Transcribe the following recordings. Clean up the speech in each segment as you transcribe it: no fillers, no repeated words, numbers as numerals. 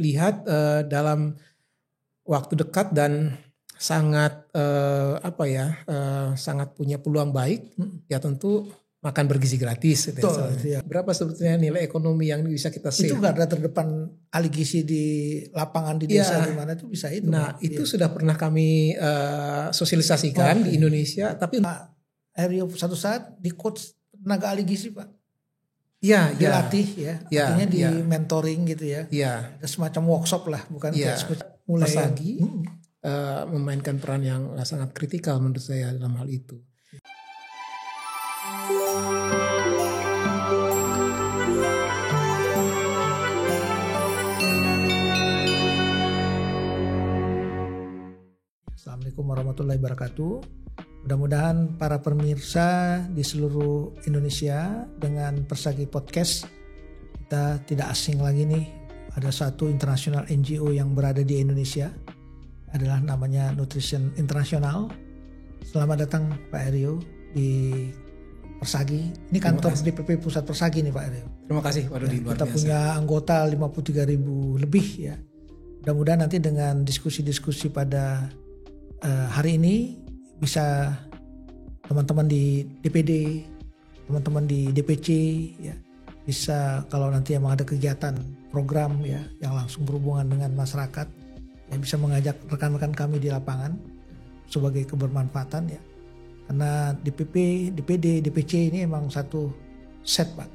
lihat dalam waktu dekat dan sangat sangat punya peluang baik, ya tentu makan bergizi gratis. Betul, ya. Berapa sebetulnya nilai ekonomi yang bisa kita save? Itu garda terdepan ahli gizi di lapangan di desa di mana itu bisa itu. Nah itu sudah pernah kami sosialisasikan di Indonesia. Tapi Pak Herio satu saat di coach tenaga ahli gizi Pak. Iya, dilatih ya. Artinya di mentoring gitu ya. Iya. Ada semacam workshop lah, bukan kayak mulai Persagi memainkan peran yang sangat kritikal menurut saya dalam hal itu. Assalamualaikum warahmatullahi wabarakatuh. Mudah-mudahan para pemirsa di seluruh Indonesia dengan Persagi Podcast kita tidak asing lagi nih. Ada satu internasional NGO yang berada di Indonesia, adalah namanya Nutrition International. Selamat datang Pak Herio di Persagi. Ini kantor DPP Pusat Persagi nih Pak Herio. Terima kasih Pak Dodi, luar kita biasa. Punya anggota 53.000 lebih ya. Mudah-mudahan nanti dengan diskusi-diskusi pada hari ini bisa teman-teman di DPD, teman-teman di DPC ya, bisa kalau nanti emang ada kegiatan program ya yang langsung berhubungan dengan masyarakat ya, bisa mengajak rekan-rekan kami di lapangan sebagai kebermanfaatan ya. Karena DPP, DPD, DPC ini emang satu set Pak.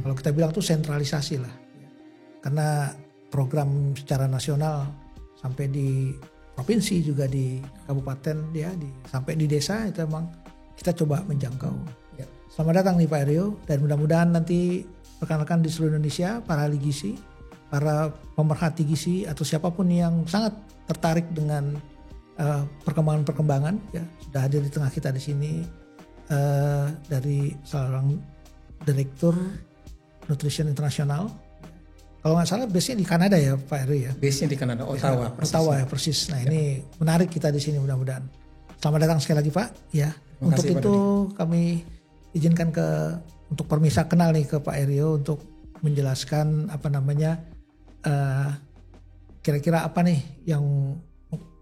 Kalau kita bilang tuh sentralisasi lah. Ya. Karena program secara nasional sampai di provinsi juga di kabupaten ya, sampai di desa itu emang kita coba menjangkau. Ya. Selamat datang nih Pak Herio, dan mudah-mudahan nanti rekan-rekan di seluruh Indonesia, para ahli gizi, para pemerhati gizi atau siapapun yang sangat tertarik dengan perkembangan-perkembangan ya, sudah hadir di tengah kita di sini dari seorang direktur Nutrition International. Kalau nggak salah base-nya di Kanada ya Pak Herio ya. Base-nya di Kanada, Ottawa. Ottawa ya persis. Nah ini menarik kita di sini mudah-mudahan. Selamat datang sekali lagi Pak ya. Untuk itu kami izinkan untuk permisa kenal nih ke Pak Herio untuk menjelaskan kira-kira apa nih yang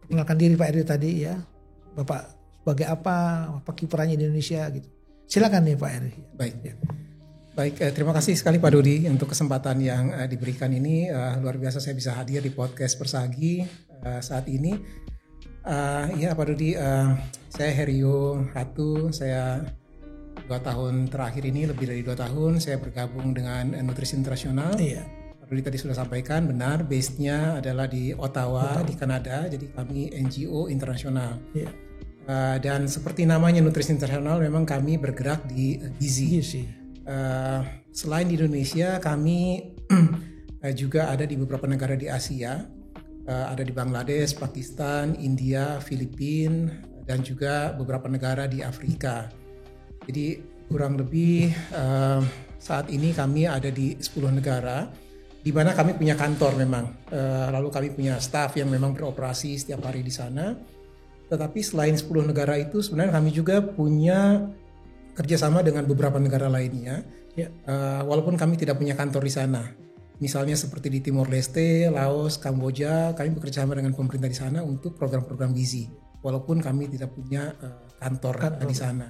perkenalkan diri Pak Herio tadi ya. Bapak sebagai apa kiprahnya di Indonesia gitu. Silakan nih Pak Herio. Baik ya. Baik, terima kasih sekali Pak Dodi untuk kesempatan yang diberikan ini. Luar biasa saya bisa hadir di podcast Persagi saat ini. Ya Pak Dodi, saya Herio Ratu. Saya 2 tahun terakhir ini, lebih dari 2 tahun, saya bergabung dengan Nutrition International. Iya. Pak Dodi tadi sudah sampaikan, benar, base-nya adalah di Ottawa, di Kanada. Jadi kami NGO internasional. Iya. Dan seperti namanya Nutrition International, memang kami bergerak di gizi. Selain di Indonesia, kami juga ada di beberapa negara di Asia, ada di Bangladesh, Pakistan, India, Filipina, dan juga beberapa negara di Afrika. Jadi kurang lebih saat ini kami ada di 10 negara, di mana kami punya kantor memang, lalu kami punya staff yang memang beroperasi setiap hari di sana. Tetapi selain 10 negara itu, sebenarnya kami juga punya kerjasama dengan beberapa negara lainnya, ya. Walaupun kami tidak punya kantor di sana. Misalnya seperti di Timor Leste, Laos, Kamboja, kami bekerjasama dengan pemerintah di sana untuk program-program gizi. Walaupun kami tidak punya kantor di sana.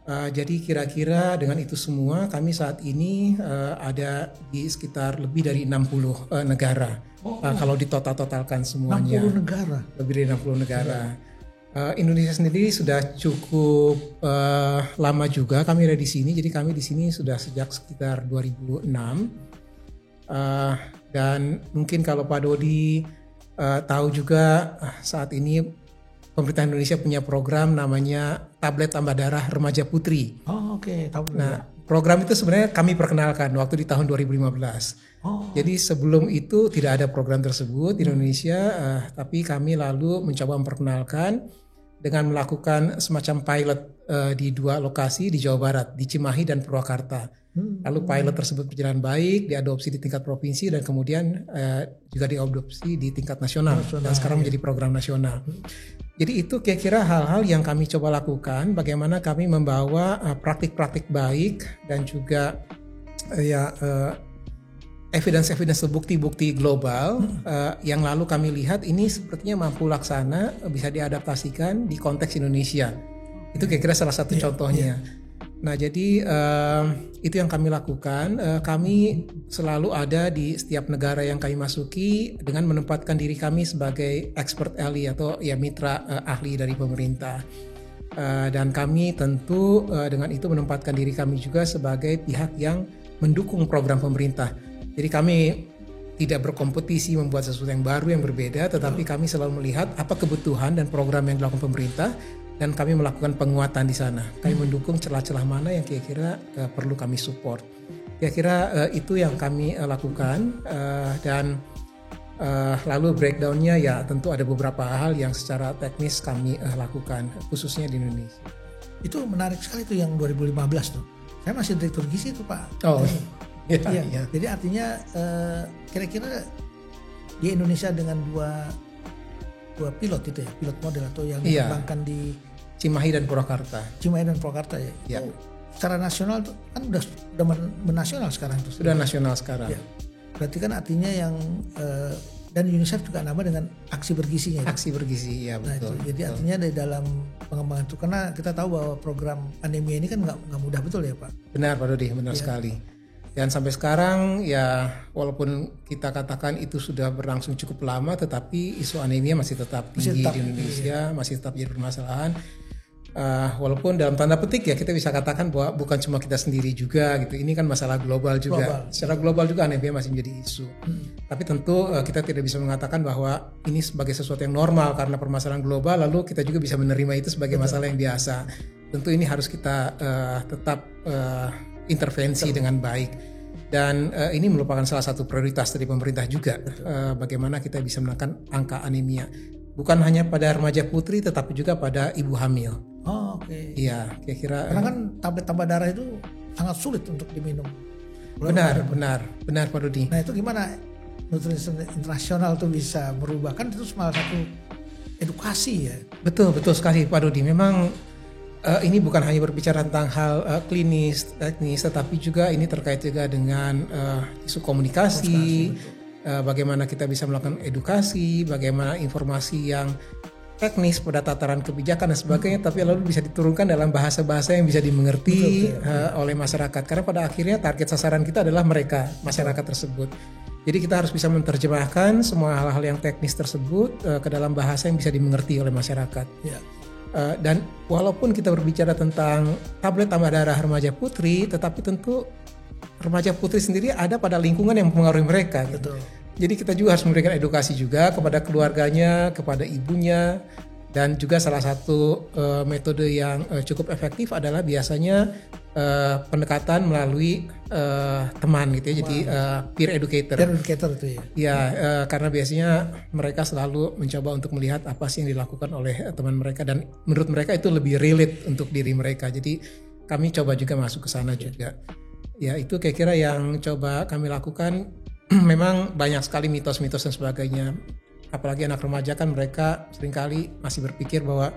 Jadi kira-kira dengan itu semua kami saat ini ada di sekitar lebih dari 60 negara. Kalau ditotal-totalkan semuanya. 60 negara? Lebih dari 60 negara. Indonesia sendiri sudah cukup lama juga kami ada di sini. Jadi kami di sini sudah sejak sekitar 2006. Dan mungkin kalau Pak Dodi tahu juga saat ini pemerintah Indonesia punya program namanya Tablet Tambah Darah Remaja Putri. Oh oke. Nah program itu sebenarnya kami perkenalkan waktu di tahun 2015. Jadi sebelum itu tidak ada program tersebut di Indonesia, tapi kami lalu mencoba memperkenalkan dengan melakukan semacam pilot di 2 lokasi di Jawa Barat, di Cimahi dan Purwakarta. Lalu pilot tersebut berjalan baik, diadopsi di tingkat provinsi dan kemudian juga diadopsi di tingkat nasional dan sekarang menjadi program nasional. Jadi itu kira-kira hal-hal yang kami coba lakukan, bagaimana kami membawa praktik-praktik baik dan juga evidence bukti-bukti global yang lalu kami lihat ini sepertinya mampu laksana, bisa diadaptasikan di konteks Indonesia. Itu kira-kira salah satu contohnya. Nah, jadi itu yang kami lakukan. Kami selalu ada di setiap negara yang kami masuki dengan menempatkan diri kami sebagai expert ally atau ya mitra ahli dari pemerintah. Dan kami tentu dengan itu menempatkan diri kami juga sebagai pihak yang mendukung program pemerintah. Jadi kami tidak berkompetisi membuat sesuatu yang baru yang berbeda, tetapi kami selalu melihat apa kebutuhan dan program yang dilakukan pemerintah dan kami melakukan penguatan di sana. Kami mendukung celah-celah mana yang kira-kira perlu kami support. Kira-kira itu yang kami lakukan dan lalu breakdownnya ya tentu ada beberapa hal yang secara teknis kami lakukan khususnya di Indonesia. Itu menarik sekali tuh yang 2015 tuh. Saya masih direktur gizi tuh Pak. Oh. Iya. Jadi artinya kira-kira di Indonesia dengan dua pilot itu ya, pilot model atau yang dikembangkan di Cimahi dan Purwakarta. Ya. Oh, secara nasional tuh kan udah menasional sekarang tuh. Sudah nasional sekarang. Ya. Berarti kan artinya yang dan UNICEF juga nambah dengan aksi bergizinya. Aksi bergizi, ya betul. Nah, jadi artinya dari dalam pengembangan itu, karena kita tahu bahwa program anemia ini kan nggak mudah betul ya Pak. Benar Pak Dodi, benar sekali. Dan sampai sekarang ya walaupun kita katakan itu sudah berlangsung cukup lama, tetapi isu anemia masih tetap tinggi di Indonesia, masih tetap jadi permasalahan. Walaupun dalam tanda petik ya kita bisa katakan bahwa bukan cuma kita sendiri juga gitu. Ini kan masalah global juga. Secara global juga anemia masih menjadi isu. Tapi tentu kita tidak bisa mengatakan bahwa ini sebagai sesuatu yang normal karena permasalahan global, lalu kita juga bisa menerima itu sebagai masalah yang biasa. Tentu ini harus kita tetap intervensi dengan baik. Dan ini merupakan salah satu prioritas dari pemerintah juga. Bagaimana kita bisa menekan angka anemia. Bukan hanya pada remaja putri tetapi juga pada ibu hamil. Oh, oke. Iya, kira-kira. Karena kan tablet tambah darah itu sangat sulit untuk diminum. Benar Pak Dodi. Nah itu gimana Nutrisi Internasional tuh bisa merubah, kan itu salah satu edukasi ya. Betul sekali Pak Dodi. Memang ini bukan hanya berbicara tentang hal klinis, teknis, tetapi juga ini terkait juga dengan isu komunikasi, bagaimana kita bisa melakukan edukasi, bagaimana informasi yang teknis pada tataran kebijakan dan sebagainya, tapi lalu bisa diturunkan dalam bahasa-bahasa yang bisa dimengerti oleh masyarakat. Karena pada akhirnya target sasaran kita adalah mereka, masyarakat tersebut. Jadi kita harus bisa menerjemahkan semua hal-hal yang teknis tersebut ke dalam bahasa yang bisa dimengerti oleh masyarakat. Ya. Dan walaupun kita berbicara tentang tablet tambah darah remaja putri, tetapi tentu remaja putri sendiri ada pada lingkungan yang mempengaruhi mereka. Gitu. Jadi kita juga harus memberikan edukasi juga kepada keluarganya, kepada ibunya, dan juga salah satu metode yang cukup efektif adalah biasanya pendekatan melalui teman gitu ya. Jadi peer educator. Peer educator itu ya. Ya, karena biasanya mereka selalu mencoba untuk melihat apa sih yang dilakukan oleh teman mereka dan menurut mereka itu lebih relate untuk diri mereka. Jadi kami coba juga masuk ke sana juga. Ya, itu kira-kira yang coba kami lakukan. Memang banyak sekali mitos-mitos dan sebagainya. Apalagi anak remaja kan mereka seringkali masih berpikir bahwa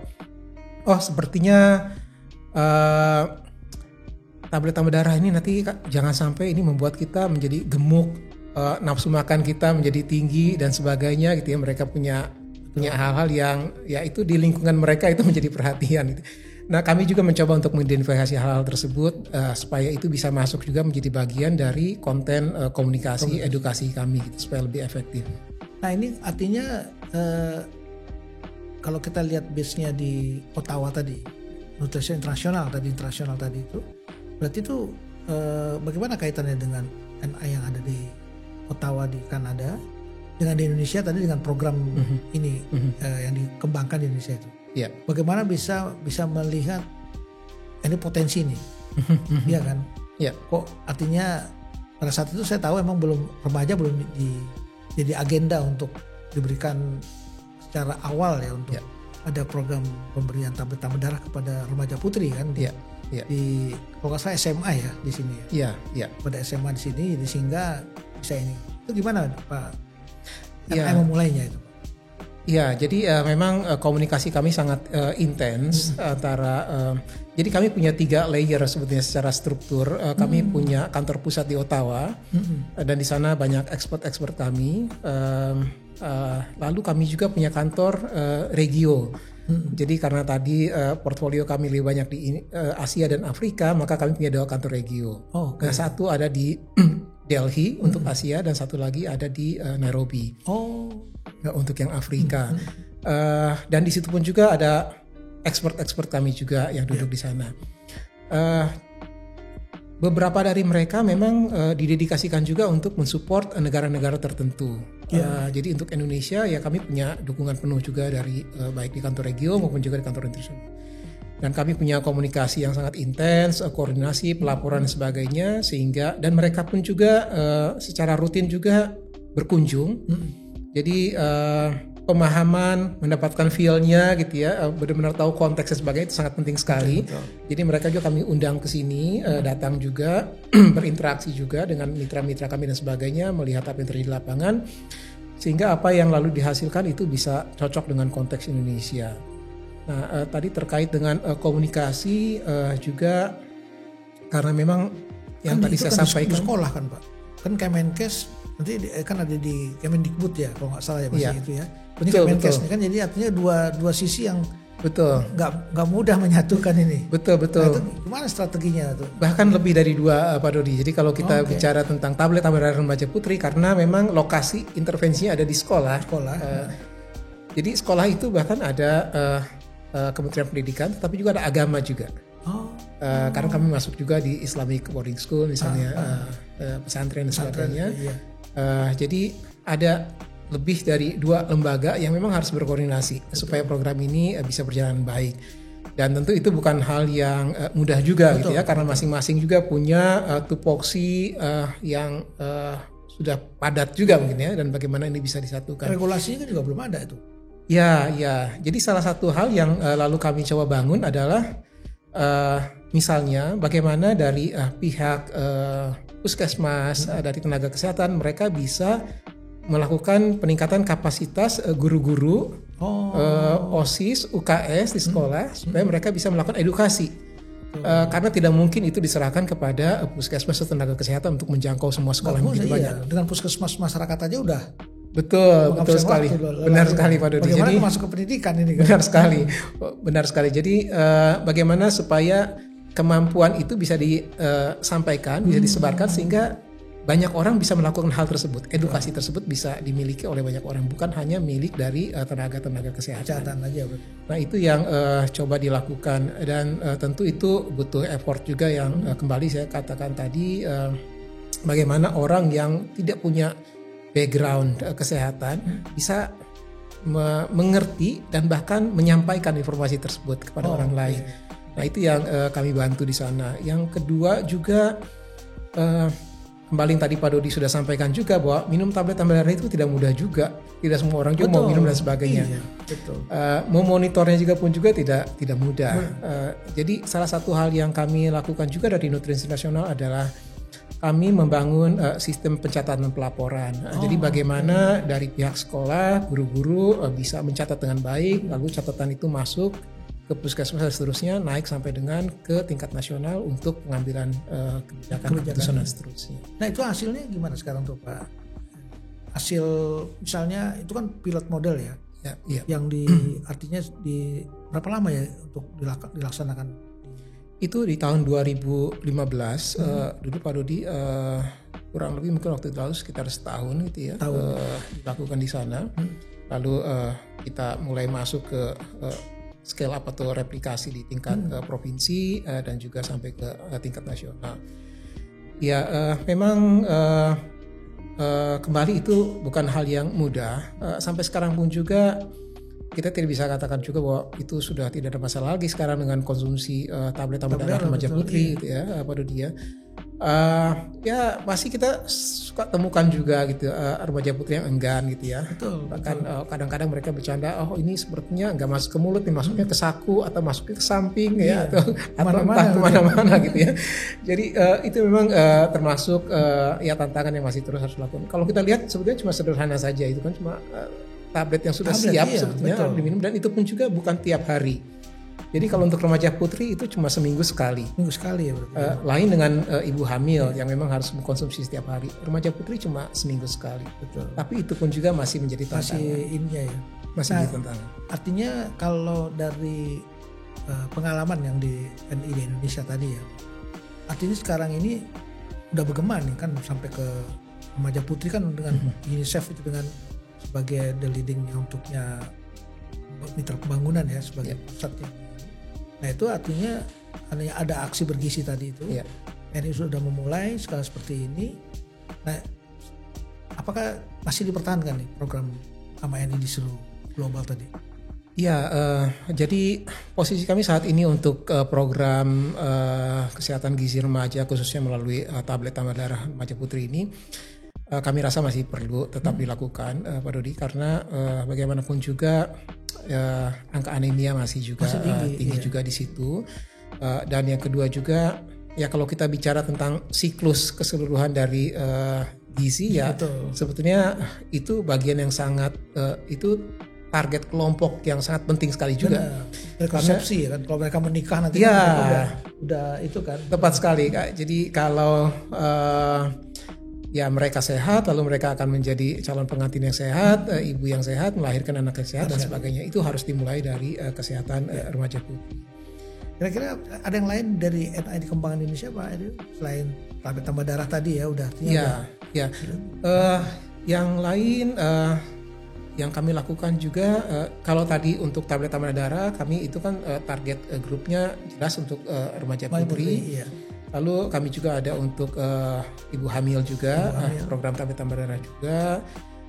sepertinya tablet tambah darah ini nanti jangan sampai ini membuat kita menjadi gemuk, nafsu makan kita menjadi tinggi dan sebagainya gitu ya. Mereka punya hal-hal yang ya itu di lingkungan mereka itu menjadi perhatian gitu. Nah, kami juga mencoba untuk mengidentifikasi hal-hal tersebut supaya itu bisa masuk juga menjadi bagian dari konten komunikasi edukasi kami gitu, supaya lebih efektif. Nah, ini artinya kalau kita lihat base-nya di Ottawa tadi, Nutrisi Internasional tadi itu, berarti itu bagaimana kaitannya dengan NA yang ada di Ottawa di Kanada dengan di Indonesia tadi dengan program ini yang dikembangkan di Indonesia itu? Ya. Bagaimana bisa melihat ini potensi nih, iya kan? Ya. Kok artinya pada saat itu saya tahu emang remaja belum jadi agenda untuk diberikan secara awal ya untuk ada program pemberian tablet tambah darah kepada remaja putri kan di kalau nggak salah SMA ya di sini ya. Iya. Pada SMA di sini jadi sehingga bisa ini. Itu gimana Pak? Yang memulainya itu? Ya, jadi memang komunikasi kami sangat intens antara. Jadi kami punya 3 layer sebetulnya secara struktur. Kami punya kantor pusat di Ottawa dan di sana banyak expert kami. Lalu kami juga punya kantor regio. Jadi karena tadi portfolio kami lebih banyak di Asia dan Afrika, maka kami punya 2 kantor regio. Nah, satu ada di Delhi untuk Asia dan satu lagi ada di Nairobi. Untuk yang Afrika. Dan di situ pun juga ada expert kami juga yang duduk di sana. Beberapa dari mereka memang didedikasikan juga untuk mensupport negara-negara tertentu. Jadi untuk Indonesia ya kami punya dukungan penuh juga dari baik di kantor regio maupun juga di kantor internasional. Dan kami punya komunikasi yang sangat intens, koordinasi, pelaporan dan sebagainya, sehingga dan mereka pun juga secara rutin juga berkunjung. Jadi pemahaman, mendapatkan feel-nya gitu ya, benar-benar tahu konteks dan sebagainya itu sangat penting sekali. Betul. Jadi mereka juga kami undang ke sini, datang juga, berinteraksi juga dengan mitra-mitra kami dan sebagainya, melihat apa yang terjadi di lapangan, sehingga apa yang lalu dihasilkan itu bisa cocok dengan konteks Indonesia. Nah, tadi terkait dengan komunikasi juga karena memang yang kan tadi saya sampaikan di sekolah kan Pak, kan Kemenkes nanti kan ada di Kemendikbud ya kalau nggak salah ya Mas itu ya. Ini Kemenkes ini kan jadi artinya dua sisi yang betul nggak mudah menyatukan ini. Betul. Nah, itu gimana strateginya tuh? Bahkan lebih dari 2 Pak Dodi. Jadi kalau kita bicara tentang tablet remaja putri karena memang lokasi intervensinya ada di sekolah. Jadi sekolah itu bahkan ada Kementerian Pendidikan, tapi juga ada agama juga. Karena kami masuk juga di Islamic boarding school misalnya, pesantren dan sebagainya. Jadi ada lebih dari 2 lembaga yang memang harus berkoordinasi supaya program ini bisa berjalan baik. Dan tentu itu bukan hal yang mudah juga gitu ya, karena masing-masing juga punya tupoksi yang sudah padat juga mungkin ya, dan bagaimana ini bisa disatukan. Regulasinya kan juga belum ada itu. Ya. Jadi salah satu hal yang lalu kami coba bangun adalah misalnya bagaimana dari pihak puskesmas, dari tenaga kesehatan mereka bisa melakukan peningkatan kapasitas guru-guru, OSIS, UKS di sekolah supaya mereka bisa melakukan edukasi. Karena tidak mungkin itu diserahkan kepada puskesmas atau tenaga kesehatan untuk menjangkau semua sekolah yang begitu banyak. Dengan puskesmas masyarakat aja udah. Betul sekali. Benar sekali Pak Dodi. Bagaimana jadi, masuk ke pendidikan ini kan? Benar sekali. Jadi bagaimana supaya kemampuan itu bisa disampaikan, bisa disebarkan sehingga banyak orang bisa melakukan hal tersebut. Edukasi tersebut bisa dimiliki oleh banyak orang, bukan hanya milik dari tenaga kesehatan aja. Nah itu yang coba dilakukan dan tentu itu butuh effort juga yang kembali saya katakan tadi, bagaimana orang yang tidak punya background kesehatan bisa mengerti dan bahkan menyampaikan informasi tersebut kepada orang lain. Nah itu yang kami bantu di sana. Yang kedua juga kembali yang tadi Pak Dodi sudah sampaikan juga bahwa minum tablet itu tidak mudah juga. Tidak semua orang juga mau minum dan sebagainya. Memonitornya juga pun juga tidak mudah. Jadi salah satu hal yang kami lakukan juga dari Nutrisi Nasional adalah kami membangun sistem pencatatan pelaporan. Jadi bagaimana dari pihak sekolah, guru-guru bisa mencatat dengan baik, lalu catatan itu masuk ke puskesmas dan seterusnya, naik sampai dengan ke tingkat nasional untuk pengambilan kebijakan dan seterusnya. Nah itu hasilnya gimana sekarang tuh Pak? Hasil misalnya itu kan pilot model ya, yang artinya di berapa lama ya untuk dilaksanakan? Itu di tahun 2015 dulu Pak Dodi kurang lebih mungkin waktu itu lalu sekitar setahun gitu ya dilakukan di sana. Lalu kita mulai masuk ke scale up atau replikasi di tingkat provinsi dan juga sampai ke tingkat nasional. Ya memang kembali itu bukan hal yang mudah. Sampai sekarang pun juga kita tidak bisa katakan juga bahwa itu sudah tidak ada masalah lagi sekarang dengan konsumsi tablet remaja putri gitu ya Pak Dodi ya. Ya masih kita suka temukan juga gitu remaja putri yang enggan gitu ya. Bahkan kadang-kadang mereka bercanda, oh ini sepertinya nggak masuk ke mulut nih, masuknya ke saku atau masuknya ke samping ya atau entah kemana-mana gitu ya. Jadi itu memang termasuk ya tantangan yang masih terus harus dilakukan. Kalau kita lihat sebetulnya cuma sederhana saja, itu kan cuma tablet yang sudah siap sebetulnya harus diminum, dan itu pun juga bukan tiap hari. Jadi kalau untuk remaja putri itu cuma seminggu sekali. Minggu sekali ya berarti. Lain dengan ibu hamil yang memang harus mengkonsumsi setiap hari. Remaja putri cuma seminggu sekali. Betul. Tapi itu pun juga masih menjadi tantangan. Masih menjadi tantangan. Artinya kalau dari pengalaman yang di NI di Indonesia tadi ya, artinya sekarang ini udah bergema nih kan sampai ke remaja putri kan dengan UNICEF itu dengan sebagai the leading untuknya mitra pembangunan ya sebagai pusatnya. Nah itu artinya ada aksi bergizi tadi itu. NI sudah memulai skala seperti ini. Nah, apakah masih dipertahankan nih program sama NI di seluruh global tadi? Ya, jadi posisi kami saat ini untuk program kesehatan gizi remaja khususnya melalui tablet tambah darah remaja putri ini, kami rasa masih perlu tetap dilakukan, Pak Dodi, karena bagaimanapun juga angka anemia masih juga tinggi juga di situ. Dan yang kedua juga, ya kalau kita bicara tentang siklus keseluruhan dari gizi ya, sebetulnya itu bagian yang sangat itu target kelompok yang sangat penting sekali juga. Konsepsi ya kan, kalau mereka menikah nanti udah itu kan. Tepat sekali Kak. Jadi kalau ya mereka sehat, lalu mereka akan menjadi calon pengantin yang sehat, ibu yang sehat, melahirkan anak yang sehat dan sebagainya. Itu harus dimulai dari kesehatan remaja putri. Kira-kira ada yang lain dari NI dikembangkan di Indonesia Pak Edi? Selain tablet tambah darah tadi ya udah. Yang lain yang kami lakukan juga, kalau tadi untuk tablet tambah darah kami itu kan target grupnya jelas untuk remaja putri. Lalu kami juga ada untuk ibu hamil juga, program tablet tambah darah juga.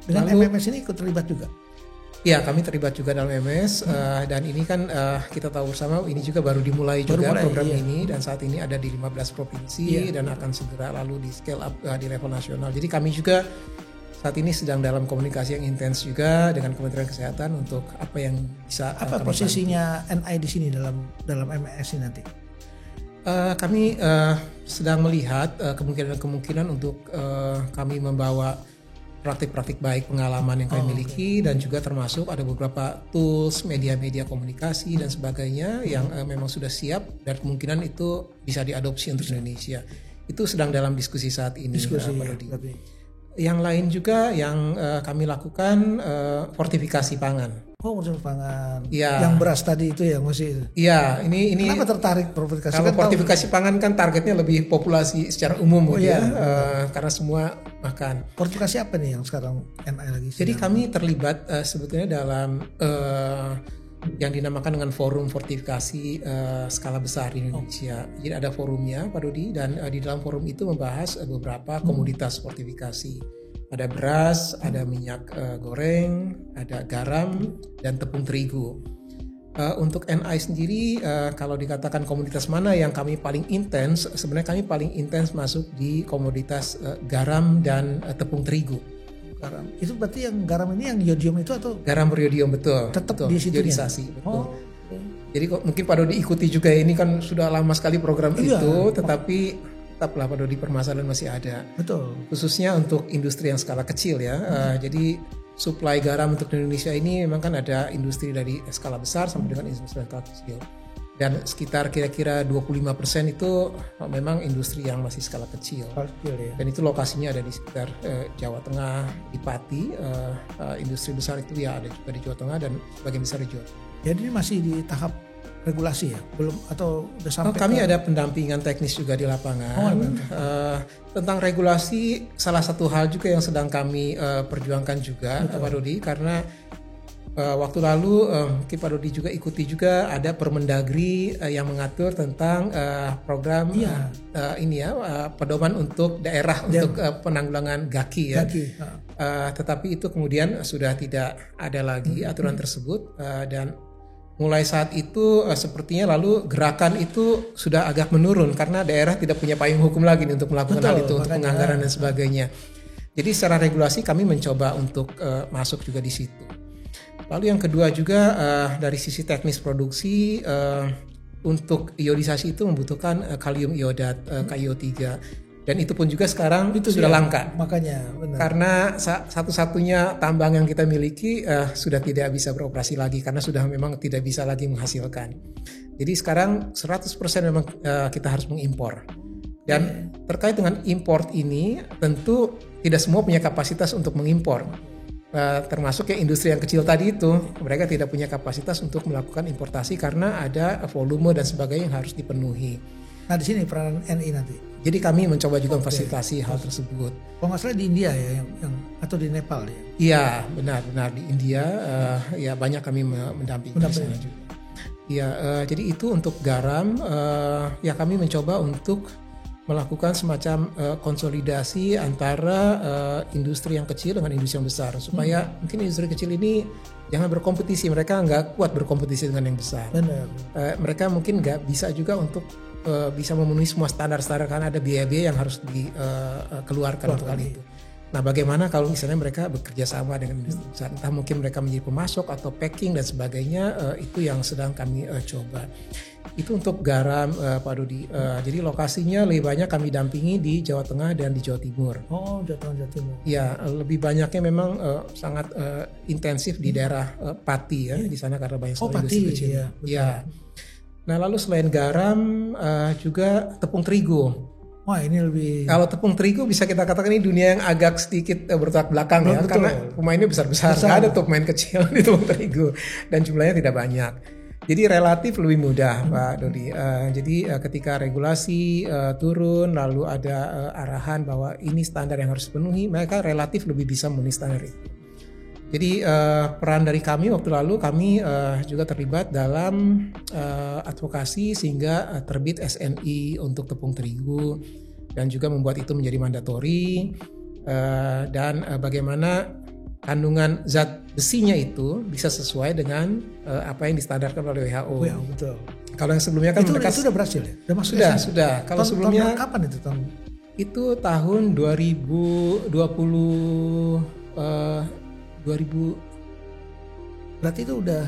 Dengan MMS ini ikut terlibat juga? Ya, kami terlibat juga dalam MMS dan ini kan kita tahu bersama ini juga baru dimulai program ini, dan saat ini ada di 15 provinsi dan akan segera lalu di scale up di level nasional. Jadi kami juga saat ini sedang dalam komunikasi yang intens juga dengan Kementerian Kesehatan untuk apa yang bisa. Apa posisinya NI di sini dalam MMS ini nanti? Kami sedang melihat kemungkinan untuk kami membawa praktik-praktik baik pengalaman yang kami miliki dan juga termasuk ada beberapa tools, media-media komunikasi dan sebagainya yang memang sudah siap dan kemungkinan itu bisa diadopsi untuk Indonesia. Itu sedang dalam diskusi saat ini. Yang lain juga yang kami lakukan fortifikasi pangan. Fortifikasi pangan. Yang beras tadi itu ya masih. Iya, ini. Kenapa tertarik fortifikasi? Kalau fortifikasi pangan kan targetnya lebih populasi secara umum, karena semua makan. Fortifikasi apa nih yang sekarang NI lagi? Jadi kami terlibat sebetulnya dalam yang dinamakan dengan forum fortifikasi skala besar di Indonesia. Jadi ada forumnya, Pak Dodi, dan di dalam forum itu membahas beberapa komoditas fortifikasi. Ada beras, ada minyak goreng, ada garam, dan tepung terigu. Untuk NI sendiri, kalau dikatakan komoditas mana yang kami paling intens, sebenarnya kami paling intens masuk di komoditas garam dan tepung terigu. Garam itu berarti yang garam ini yang iodium itu atau? Garam beriodium, betul. Tetap di situ. Iodisasi, betul. Jadi mungkin Pak Dodi ikuti juga, ini kan sudah lama sekali program itu, tetapi tetaplah Pak Dodi permasalahan masih ada. Betul. Khususnya untuk industri yang skala kecil ya. Jadi suplai garam untuk Indonesia ini memang kan ada industri dari skala besar sampai dengan industri skala kecil. Dan sekitar kira-kira 25% itu memang industri yang masih skala kecil. Dan itu lokasinya ada di sekitar Jawa Tengah, di Pati. Industri besar itu ya ada juga di Jawa Tengah dan sebagian besar di Jawa Tengah. Jadi ini masih di tahap regulasi ya? Belum atau udah sampai? Kami ada pendampingan teknis juga di lapangan. Tentang regulasi, salah satu hal juga yang sedang kami perjuangkan juga, Pak Dodi, karena waktu lalu Pak Dodi juga ikuti juga ada Permendagri yang mengatur tentang program pedoman untuk daerah untuk penanggulangan GAKI ya. Tetapi itu kemudian sudah tidak ada lagi aturan tersebut dan mulai saat itu sepertinya lalu gerakan itu sudah agak menurun karena daerah tidak punya payung hukum lagi untuk melakukan hal itu, untuk penganggaran dan sebagainya. Jadi secara regulasi kami mencoba untuk masuk juga di situ. Lalu yang kedua juga dari sisi teknis produksi, untuk iodisasi itu membutuhkan kalium iodat, KiO3. Dan itu pun juga sekarang itu sudah langka. Makanya benar. Karena satu-satunya tambang yang kita miliki sudah tidak bisa beroperasi lagi karena sudah memang tidak bisa lagi menghasilkan. Jadi sekarang 100% memang kita harus mengimpor. Dan terkait dengan import ini tentu tidak semua punya kapasitas untuk mengimpor. Termasuk yang industri yang kecil tadi itu, mereka tidak punya kapasitas untuk melakukan importasi karena ada volume dan sebagainya yang harus dipenuhi. Nah di sini peran NI nanti. Jadi kami mencoba juga memfasilitasi hal tersebut. Kalau nggak salah di India ya, yang atau di Nepal ya? Iya benar di India ya banyak kami mendampingi di sana juga. Ya jadi itu untuk garam ya kami mencoba untuk melakukan semacam konsolidasi antara industri yang kecil dengan industri yang besar supaya mungkin industri kecil ini jangan berkompetisi, mereka nggak kuat berkompetisi dengan yang besar. Benar. Mereka mungkin nggak bisa juga untuk bisa memenuhi semua standar-standar karena ada biaya-biaya yang harus dikeluarkan untuk hal itu. Nah, bagaimana kalau misalnya mereka bekerja sama dengan industri besar, entah mungkin mereka menjadi pemasok atau packing dan sebagainya, itu yang sedang kami coba. Itu untuk garam Pak Dodi. Jadi lokasinya lebih banyak kami dampingi di Jawa Tengah dan di Jawa Timur. Oh, Jawa Timur. Ya, lebih banyaknya memang sangat intensif di daerah Pati ya, di sana karena banyak sekali industri kecil. Ya. Nah, lalu selain garam juga tepung terigu. Wah, ini lebih. Kalau tepung terigu bisa kita katakan ini dunia yang agak sedikit bertolak belakang ya, karena pemainnya besar-besar. Nggak ada tuh pemain kecil di tepung terigu dan jumlahnya tidak banyak. Jadi relatif lebih mudah Pak Dodi. Jadi ketika regulasi turun lalu ada arahan bahwa ini standar yang harus dipenuhi, mereka relatif lebih bisa memenuhi standar itu. Jadi peran dari kami waktu lalu kami juga terlibat dalam advokasi sehingga terbit SNI untuk tepung terigu dan juga membuat itu menjadi mandatori dan bagaimana kandungan zat besinya itu bisa sesuai dengan apa yang distandarkan oleh WHO. Betul. Kalau yang sebelumnya kan itu mereka sudah berhasil ya? Sudah. Kalau sebelumnya kapan itu tahun? Itu tahun 2020 berarti itu udah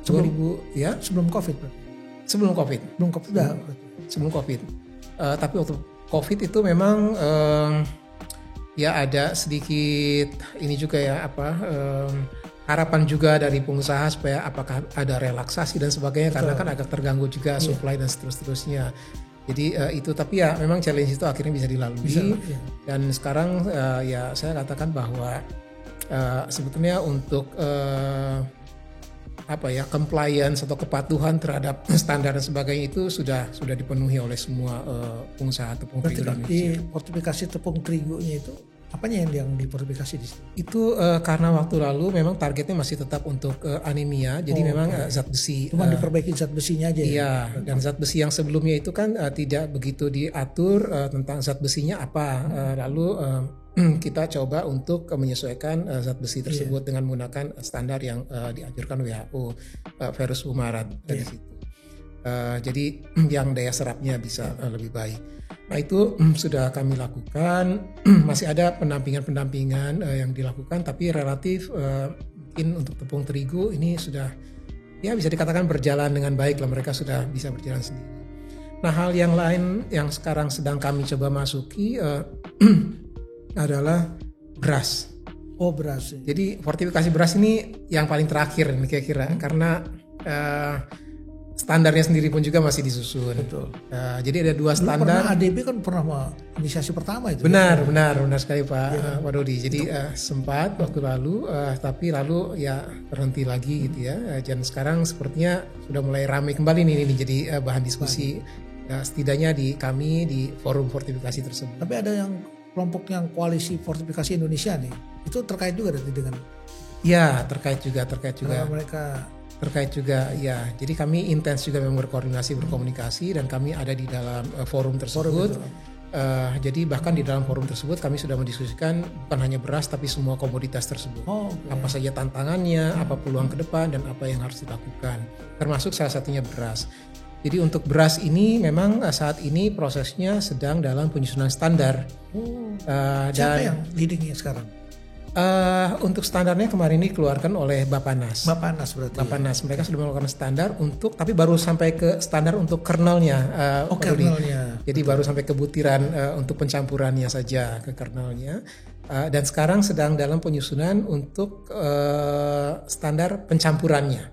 sebelum Covid berarti. Sebelum Covid udah. Sebelum Covid. Tapi waktu Covid itu memang ya ada sedikit ini juga ya harapan juga dari pengusaha supaya apakah ada relaksasi dan sebagainya. Betul. Karena kan agak terganggu juga supply dan seterusnya. Jadi itu tapi ya memang challenge itu akhirnya bisa dilalui dan sekarang ya saya katakan bahwa sebetulnya untuk compliance atau kepatuhan terhadap standar dan sebagainya itu sudah dipenuhi oleh semua pengusaha tepung terigu Indonesia. Di fortifikasi tepung terigunya itu apanya yang difortifikasi di situ? Itu karena waktu lalu memang targetnya masih tetap untuk anemia, jadi memang zat besi. Cuma diperbaiki zat besinya aja. Iya, dan zat besi yang sebelumnya itu kan tidak begitu diatur tentang zat besinya apa. Lalu kita coba untuk menyesuaikan zat besi tersebut dengan menggunakan standar yang dianjurkan WHO, ferrous fumarat di situ. Jadi yang daya serapnya bisa lebih baik. Nah itu sudah kami lakukan, masih ada pendampingan yang dilakukan, tapi relatif mungkin untuk tepung terigu ini sudah ya bisa dikatakan berjalan dengan baik lah, mereka sudah bisa berjalan sendiri. Nah hal yang lain yang sekarang sedang kami coba masuki adalah beras. Oh beras. Jadi fortifikasi beras ini yang paling terakhir nih kira-kira karena standarnya sendiri pun juga masih disusun. Betul. Jadi ada dua standar. ADB kan pernah inisiasi pertama itu. Benar sekali Pak Dodi. Jadi sempat waktu lalu, tapi lalu ya berhenti lagi gitu ya. Dan sekarang sepertinya sudah mulai ramai kembali nih jadi bahan diskusi. Setidaknya di kami di forum fortifikasi tersebut. Tapi ada yang kelompok yang koalisi fortifikasi Indonesia nih, itu terkait juga dengan? Ya terkait juga. Mereka terkait juga ya. Jadi kami intens juga memang berkomunikasi dan kami ada di dalam forum tersebut. Jadi bahkan di dalam forum tersebut kami sudah mendiskusikan bukan hanya beras tapi semua komoditas tersebut. Apa saja tantangannya, apa peluang ke depan dan apa yang harus dilakukan. Termasuk salah satunya beras. Jadi untuk beras ini memang saat ini prosesnya sedang dalam penyusunan standar. Siapa yang leadingnya sekarang? Untuk standarnya kemarin ini dikeluarkan oleh Bappenas. Bappenas berarti. Bappenas mereka sudah melakukan standar untuk, tapi baru sampai ke standar untuk kernelnya. Kernelnya. Jadi baru sampai ke butiran untuk pencampurannya saja ke kernelnya. Dan sekarang sedang dalam penyusunan untuk standar pencampurannya.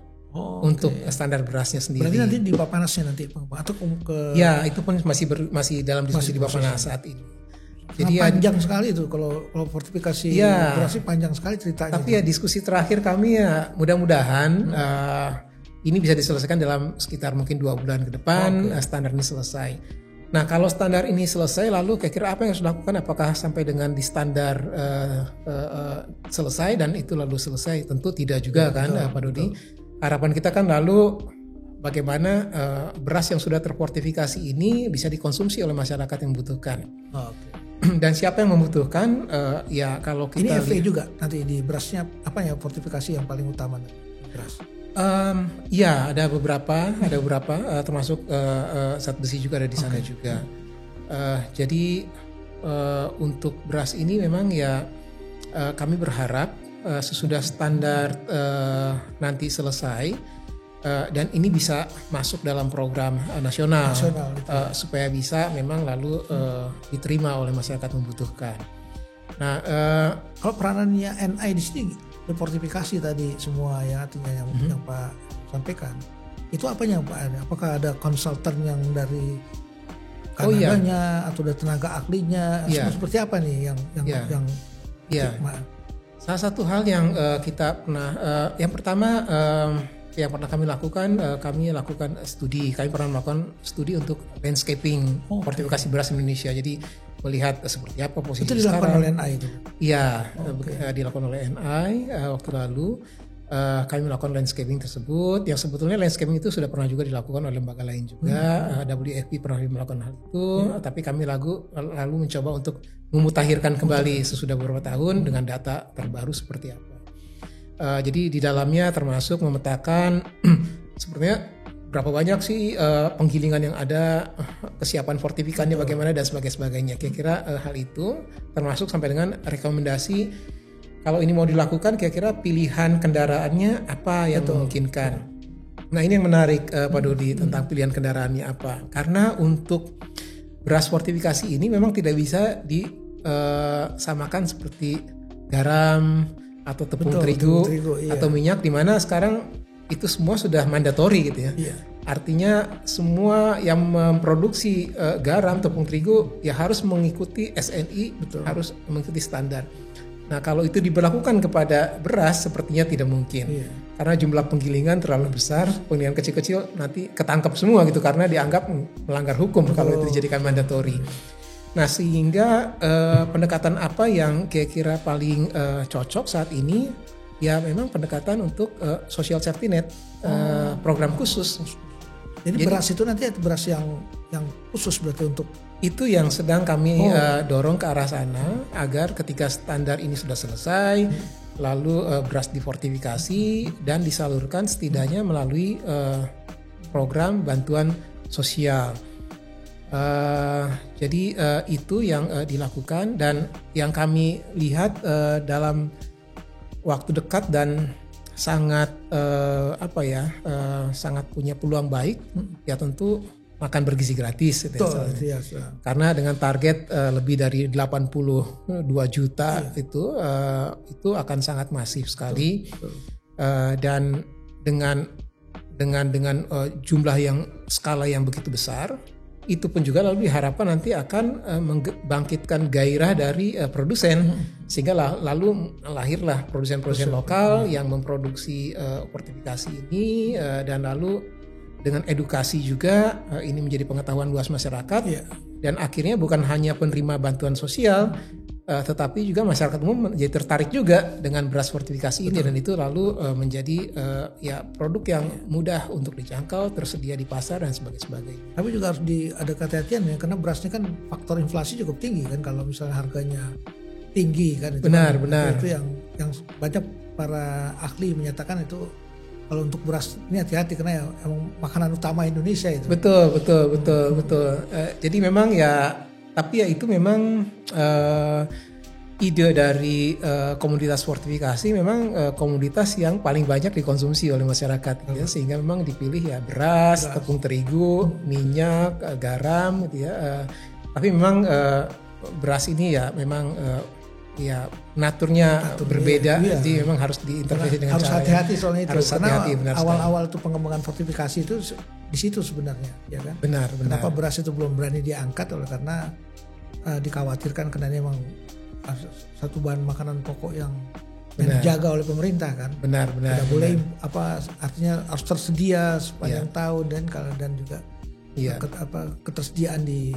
Untuk standar berasnya sendiri. Berarti nanti di Bappenasnya nanti atau ke? Ya, itu pun masih dalam diskusi di Bappenas saat ini. Jadi panjang sekali itu kalau fortifikasi berasnya panjang sekali ceritanya. Tapi ya diskusi terakhir kami ya mudah-mudahan ini bisa diselesaikan dalam sekitar mungkin 2 bulan ke depan. Standar ini selesai. Nah kalau standar ini selesai lalu kira-kira apa yang harus dilakukan? Apakah sampai dengan di standar selesai dan itu lalu selesai? Tentu tidak juga kan Pak Dodi. Harapan kita kan lalu bagaimana beras yang sudah terfortifikasi ini bisa dikonsumsi oleh masyarakat yang membutuhkan. Dan siapa yang membutuhkan? Ya kalau kita ini FA juga nanti di berasnya apa ya fortifikasi yang paling utama beras? Ya ada beberapa termasuk zat besi juga ada di sana juga. Jadi untuk beras ini memang ya kami berharap sesudah standar nanti selesai. Dan ini bisa masuk dalam program nasional supaya bisa memang lalu diterima oleh masyarakat membutuhkan. Nah, kalau peranannya NI di sini defortifikasi tadi semua ya artinya yang Pak sampaikan itu apanya Pak? Apakah ada konsultan yang dari Kanadanya atau dari tenaga ahlinya seperti apa nih yang salah satu hal yang kita pernah yang pertama yang pernah kami lakukan studi. Kami pernah melakukan studi untuk landscaping fortifikasi beras Indonesia. Jadi melihat seperti apa posisi itu dilakukan oleh NI itu. Iya, dilakukan oleh NI waktu lalu. Kami melakukan landscaping tersebut. Yang sebetulnya landscaping itu sudah pernah juga dilakukan oleh lembaga lain juga. WFP pernah melakukan hal itu. Tapi kami lalu mencoba untuk memutakhirkan kembali sesudah beberapa tahun dengan data terbaru seperti apa. Jadi di dalamnya termasuk memetakan sebenarnya berapa banyak sih penggilingan yang ada, kesiapan fortifikannya bagaimana dan sebagainya. Kira-kira hal itu termasuk sampai dengan rekomendasi kalau ini mau dilakukan kira-kira pilihan kendaraannya apa yang memungkinkan. Nah ini yang menarik Pak Dodi tentang pilihan kendaraannya apa. Karena untuk beras fortifikasi ini memang tidak bisa disamakan seperti garam atau tepung terigu atau minyak, di mana sekarang itu semua sudah mandatori gitu ya. Artinya semua yang memproduksi garam, tepung terigu ya harus mengikuti SNI, harus mengikuti standar. Nah kalau itu diberlakukan kepada beras sepertinya tidak mungkin. Karena jumlah penggilingan terlalu besar, penggilingan kecil-kecil nanti ketangkap semua gitu karena dianggap melanggar hukum kalau itu dijadikan mandatori. Nah sehingga pendekatan apa yang kira-kira paling cocok saat ini ya memang pendekatan untuk social safety net, program khusus. Jadi beras itu nanti beras yang khusus berarti untuk itu yang sedang kami dorong ke arah sana agar ketika standar ini sudah selesai lalu beras difortifikasi dan disalurkan setidaknya melalui program bantuan sosial. Jadi itu yang dilakukan dan yang kami lihat dalam waktu dekat dan sangat sangat punya peluang baik ya tentu makan bergizi gratis gitu ya. Karena dengan target lebih dari 82 juta itu akan sangat masif sekali. Dan dengan jumlah yang skala yang begitu besar itu pun juga lalu diharapkan nanti akan membangkitkan gairah dari produsen sehingga lalu lahirlah produsen-produsen lokal yang memproduksi fortifikasi ini dan lalu dengan edukasi juga ini menjadi pengetahuan luas masyarakat dan akhirnya bukan hanya penerima bantuan sosial tetapi juga masyarakat umum menjadi tertarik juga dengan beras fortifikasi ini dan itu lalu menjadi produk yang mudah untuk dijangkau, tersedia di pasar dan sebagainya. Tapi juga harus ada kehati-hatian ya karena berasnya kan faktor inflasi cukup tinggi kan kalau misalnya harganya tinggi kan itu benar. Itu yang banyak para ahli menyatakan itu kalau untuk beras ini hati-hati karena emang makanan utama Indonesia itu. Betul. Jadi memang ya tapi ya itu memang ide dari komoditas fortifikasi memang komoditas yang paling banyak dikonsumsi oleh masyarakat gitu ya, sehingga memang dipilih ya beras, tepung terigu, minyak, garam gitu ya. Tapi memang beras ini ya memang ya naturnya berbeda, jadi memang harus diintervensi dengan harus cara hati-hati soalnya itu. Harus karena hati-hati, awal-awal itu pengembangan fortifikasi itu di situ sebenarnya, ya kan? Benar. Kenapa beras itu belum berani diangkat oleh karena dikhawatirkan karena ini memang satu bahan makanan pokok yang dijaga oleh pemerintah kan. Benar. Tidak boleh artinya harus tersedia sepanjang tahun dan juga ketersediaan di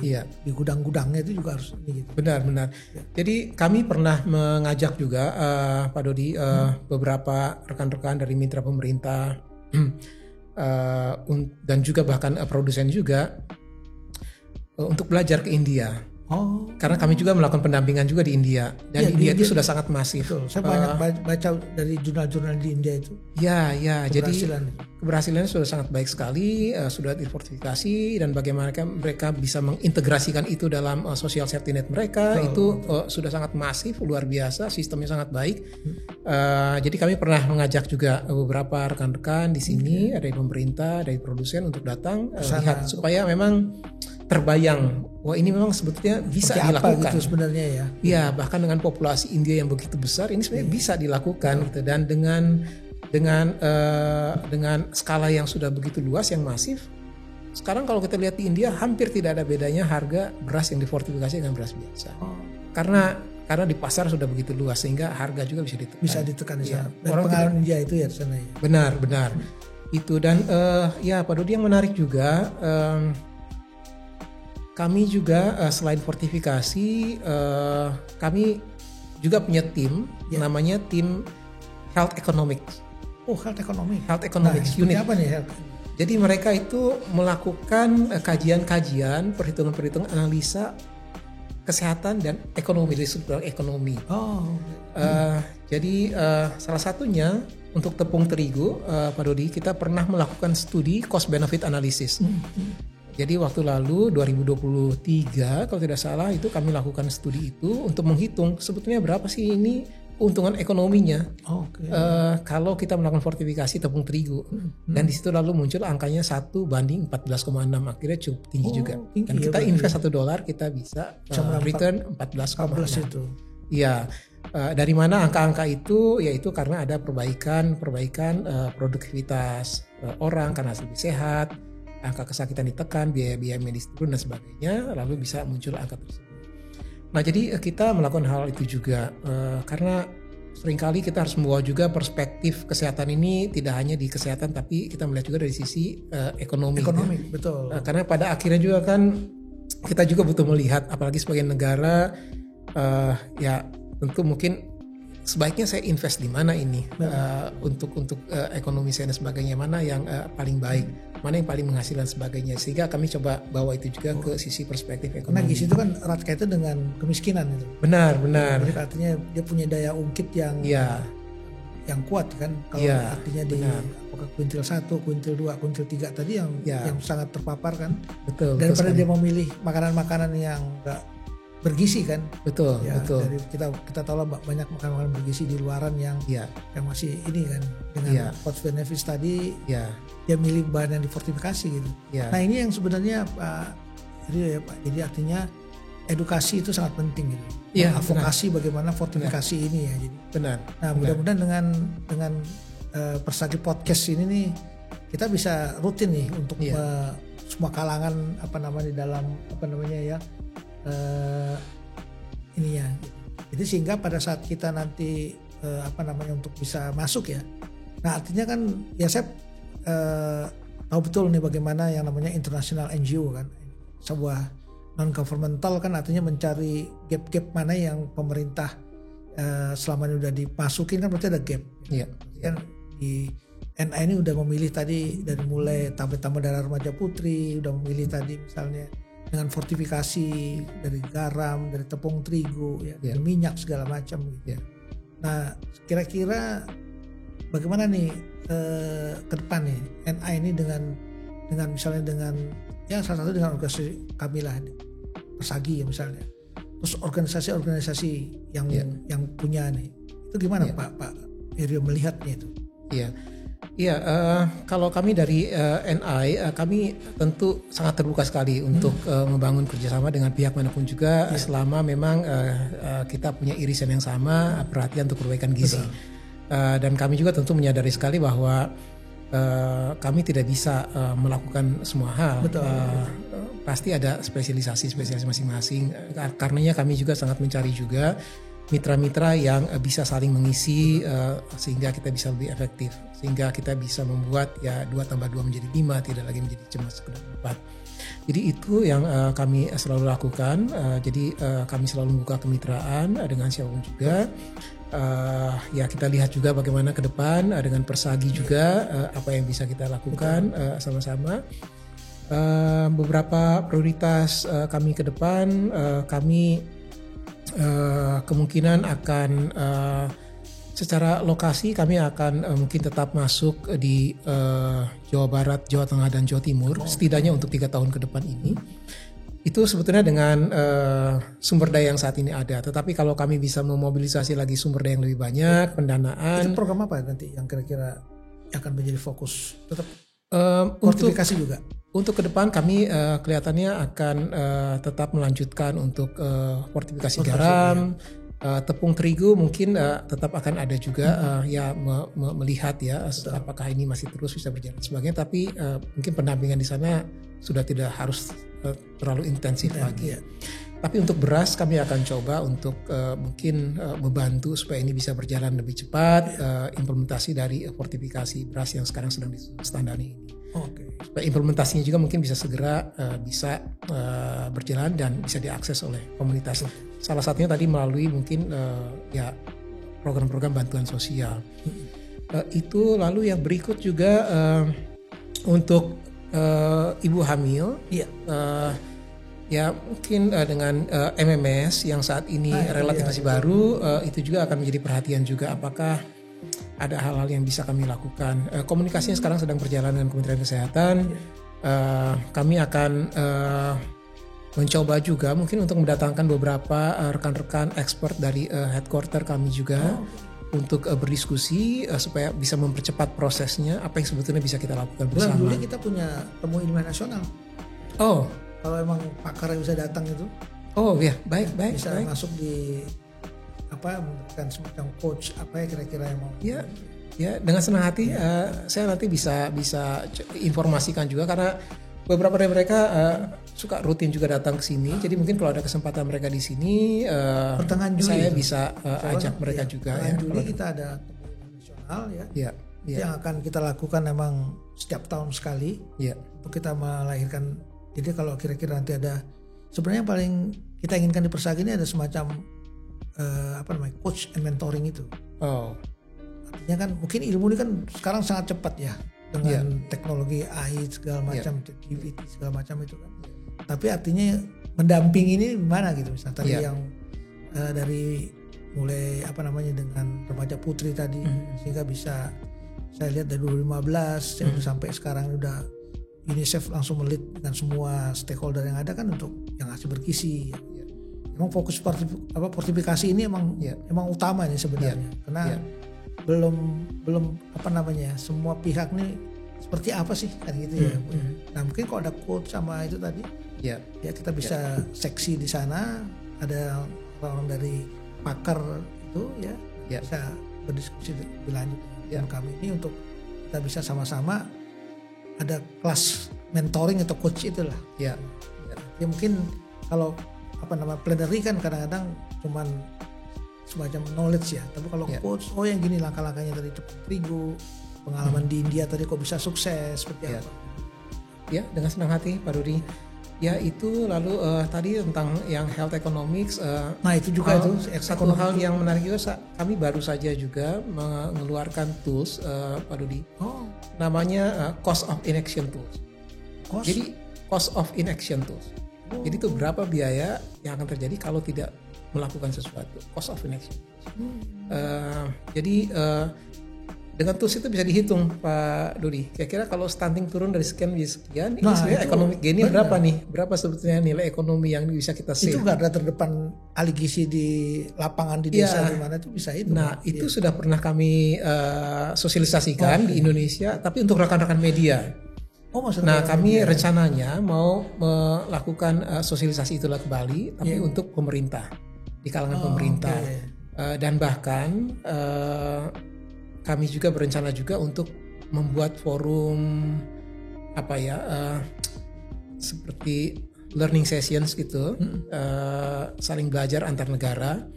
gudang-gudangnya itu juga harus gitu. Benar. Ya. Jadi kami pernah mengajak juga Pak Dodi beberapa rekan-rekan dari mitra pemerintah dan juga bahkan produsen juga untuk belajar ke India. Karena kami juga melakukan pendampingan juga di India dan India itu sudah sangat masif. Betul. Saya banyak baca dari jurnal-jurnal di India itu. Jadi keberhasilannya sudah sangat baik sekali, sudah difortifikasi dan bagaimana mereka bisa mengintegrasikan itu dalam social safety net mereka itu sudah sangat masif, luar biasa, sistemnya sangat baik. Jadi kami pernah mengajak juga beberapa rekan-rekan di sini dari pemerintah, dari produsen untuk datang lihat supaya memang terbayang wah ini memang sebetulnya bisa dilakukan gitu sebenarnya ya. Iya, bahkan dengan populasi India yang begitu besar ini sebenarnya bisa dilakukan gitu, dan dengan skala yang sudah begitu luas yang masif. Sekarang kalau kita lihat di India hampir tidak ada bedanya harga beras yang difortifikasi dengan beras biasa. Karena di pasar sudah begitu luas sehingga harga juga bisa ditekan. Bisa ditekan di sana. Dan pengalaman India itu ya di sana ya. Benar. Itu dan Pak Dodi yang menarik juga kami juga selain fortifikasi, kami juga punya tim, namanya tim Health Economics. Health Economics unit. Apa nih health? Jadi mereka itu melakukan kajian-kajian, perhitungan-perhitungan analisa kesehatan dan ekonomi dari sudut ekonomi. Jadi salah satunya untuk tepung terigu, Pak Dodi, kita pernah melakukan studi cost benefit analysis. Jadi waktu lalu 2023 kalau tidak salah itu kami lakukan studi itu untuk menghitung sebetulnya berapa sih ini keuntungan ekonominya kalau kita melakukan fortifikasi tepung terigu. Dan di situ lalu muncul angkanya 1:14,6, akhirnya cukup tinggi juga. Dan kita invest $1 kita bisa return 14,6 itu. Iya. Dari mana angka-angka itu? Yaitu karena ada perbaikan produktivitas orang karena lebih sehat, angka kesakitan ditekan, biaya medis turun dan sebagainya, lalu bisa muncul angka tersebut. Nah jadi kita melakukan hal itu juga karena seringkali kita harus membawa juga perspektif kesehatan ini tidak hanya di kesehatan tapi kita melihat juga dari sisi ekonomi. Betul. Karena pada akhirnya juga kan kita juga butuh melihat, apalagi sebagai negara ya tentu mungkin sebaiknya saya invest di mana ini untuk ekonomi saya dan sebagainya, mana yang paling baik, mana yang paling menghasilkan sebagainya, sehingga kami coba bawa itu juga ke sisi perspektif ekonomi. Nah di situ kan erat kaitan dengan kemiskinan itu. Benar. Jadi artinya dia punya daya ungkit yang kuat kan, kalau artinya di apakah kuintil 1, kuintil 2, kuintil 3 tadi yang sangat terpapar kan. Betul. Daripada dia memilih makanan-makanan yang enggak bergizi kan. Betul. Dari kita tahu lah banyak makanan bergizi di luaran yang masih ini kan dengan cost benefits tadi. Dia milih bahan yang difortifikasi gitu. Nah ini yang sebenarnya Pak Rio ya Pak. Jadi artinya edukasi itu sangat penting gitu. Advokasi bagaimana fortifikasi ini ya. Jadi. Benar. Nah mudah-mudahan dengan Persagi Podcast ini nih kita bisa rutin nih untuk semua kalangan di dalam ini ya. Jadi sehingga pada saat kita nanti untuk bisa masuk ya. Nah artinya kan ya saya tahu betul nih bagaimana yang namanya international NGO kan, sebuah non governmental kan, artinya mencari gap-gap mana yang pemerintah selama ini udah dimasukin kan, berarti ada gap. Kan di NA ini udah memilih tadi dari mulai tambah darah remaja putri, udah memilih tadi misalnya dengan fortifikasi dari garam, dari tepung terigu, dari minyak segala macam gitu. Nah, kira-kira bagaimana nih ke depan nih NA ini dengan misalnya dengan salah satu dengan organisasi kami lah, Persagi ya misalnya. terus organisasi-organisasi yang punya nih, itu gimana Pak Herio melihatnya itu? Iya, kalau kami dari NI, kami tentu sangat terbuka sekali untuk membangun kerjasama dengan pihak manapun juga, selama memang kita punya irisan yang sama, perhatian untuk perbaikan gizi. Dan kami juga tentu menyadari sekali bahwa kami tidak bisa melakukan semua hal. Pasti ada spesialisasi masing-masing. Karenanya kami juga sangat mencari juga mitra-mitra yang bisa saling mengisi sehingga kita bisa lebih efektif, sehingga kita bisa membuat 2 tambah 2 menjadi 5, tidak lagi menjadi cuma sekedar 4. Jadi itu yang kami selalu lakukan. Jadi kami selalu membuka kemitraan dengan siapapun juga. Kita lihat juga bagaimana ke depan dengan Persagi juga apa yang bisa kita lakukan sama-sama. Beberapa prioritas kami ke depan, kami kemungkinan akan secara lokasi kami akan mungkin tetap masuk di Jawa Barat, Jawa Tengah dan Jawa Timur setidaknya untuk 3 tahun ke depan ini. Itu sebetulnya dengan sumber daya yang saat ini ada. Tetapi kalau kami bisa memobilisasi lagi sumber daya yang lebih banyak, pendanaan. Itu program apa nanti yang kira-kira akan menjadi fokus? Tetap fortifikasi juga? Untuk ke depan kami kelihatannya akan tetap melanjutkan untuk fortifikasi garam, tepung terigu mungkin tetap akan ada juga melihat apakah ini masih terus bisa berjalan sebagainya. Tapi mungkin pendampingan di sana sudah tidak harus terlalu intensif lagi. Tapi untuk beras kami akan coba untuk mungkin membantu supaya ini bisa berjalan lebih cepat, implementasi dari fortifikasi beras yang sekarang sedang disandani ini. Supaya implementasinya juga mungkin bisa segera bisa berjalan dan bisa diakses oleh komunitas. Salah satunya tadi melalui mungkin program-program bantuan sosial. Itu lalu yang berikut juga untuk ibu hamil. Mungkin dengan MMS yang saat ini relatif masih baru, itu juga akan menjadi perhatian juga apakah ada hal-hal yang bisa kami lakukan. Komunikasinya sekarang sedang berjalan dengan Kementerian Kesehatan. Kami akan mencoba juga mungkin untuk mendatangkan beberapa rekan-rekan expert dari headquarter kami juga untuk berdiskusi supaya bisa mempercepat prosesnya, apa yang sebetulnya bisa kita lakukan bersama. Bulan Juli kita punya temu ilmiah nasional. Kalau emang pakar yang bisa datang itu. Baik. Bisa masuk di memberikan semacam coach kira-kira yang mau. Dengan senang hati saya nanti bisa informasikan juga karena beberapa dari mereka suka rutin juga datang ke sini. Jadi mungkin kalau ada kesempatan mereka di sini pertengahan Juli saya bisa ajak mereka juga. Juli kita ada temu nasional yang akan kita lakukan memang setiap tahun sekali untuk kita melahirkan. Jadi kalau kira-kira nanti ada, sebenarnya yang paling kita inginkan di Persagi ini ada semacam coach and mentoring itu. Artinya kan mungkin ilmu ini kan sekarang sangat cepat ya dengan teknologi AI segala macam, GPT segala macam itu kan. Tapi artinya mendampingi ini gimana gitu, misalnya tadi yang dari mulai dengan remaja putri tadi sehingga bisa saya lihat dari 2015 sampai sekarang udah UNICEF langsung melit dengan semua stakeholder yang ada kan untuk yang hasil bergizi. Emang fokus fortifikasi ini emang utama nih sebenarnya karena belum semua pihak nih seperti apa sih kan gitu ya. Nah mungkin kalau ada coach sama itu tadi kita bisa seksi di sana, ada orang dari pakar itu bisa berdiskusi lebih lanjut dengan kami ini untuk kita bisa sama-sama ada kelas mentoring atau coach itulah. Ya mungkin kalau plenary kan kadang-kadang cuman semacam knowledge ya, tapi kalau coach yang gini langkah-langkahnya dari tepung terigu, pengalaman di India tadi kok bisa sukses seperti apa. Dengan senang hati Pak Rudi. Itu lalu tadi tentang yang health economics. Nah itu juga itu satu hal yang menarik juga, kami baru saja juga mengeluarkan tools Pak Rudi. Namanya cost of inaction tools. Jadi cost of inaction tools. Jadi itu berapa biaya yang akan terjadi kalau tidak melakukan sesuatu, cost of inaction. Jadi dengan tools itu bisa dihitung Pak Dodi. Kira-kira kalau stunting turun dari sekian menjadi sekian, ini Nah, sebenarnya itu ekonomi gainnya benar. berapa nih? Berapa sebetulnya nilai ekonomi yang bisa kita save? Itu garda terdepan ahli gizi di lapangan di desa di mana itu bisa itu. Nah, itu sudah pernah kami sosialisasikan di Indonesia, tapi untuk rekan-rekan media. Nah, kami rencananya mau melakukan sosialisasi itulah kembali, tapi untuk pemerintah, di kalangan pemerintah. Dan bahkan kami juga berencana juga untuk membuat forum seperti learning sessions gitu, saling belajar antar negara.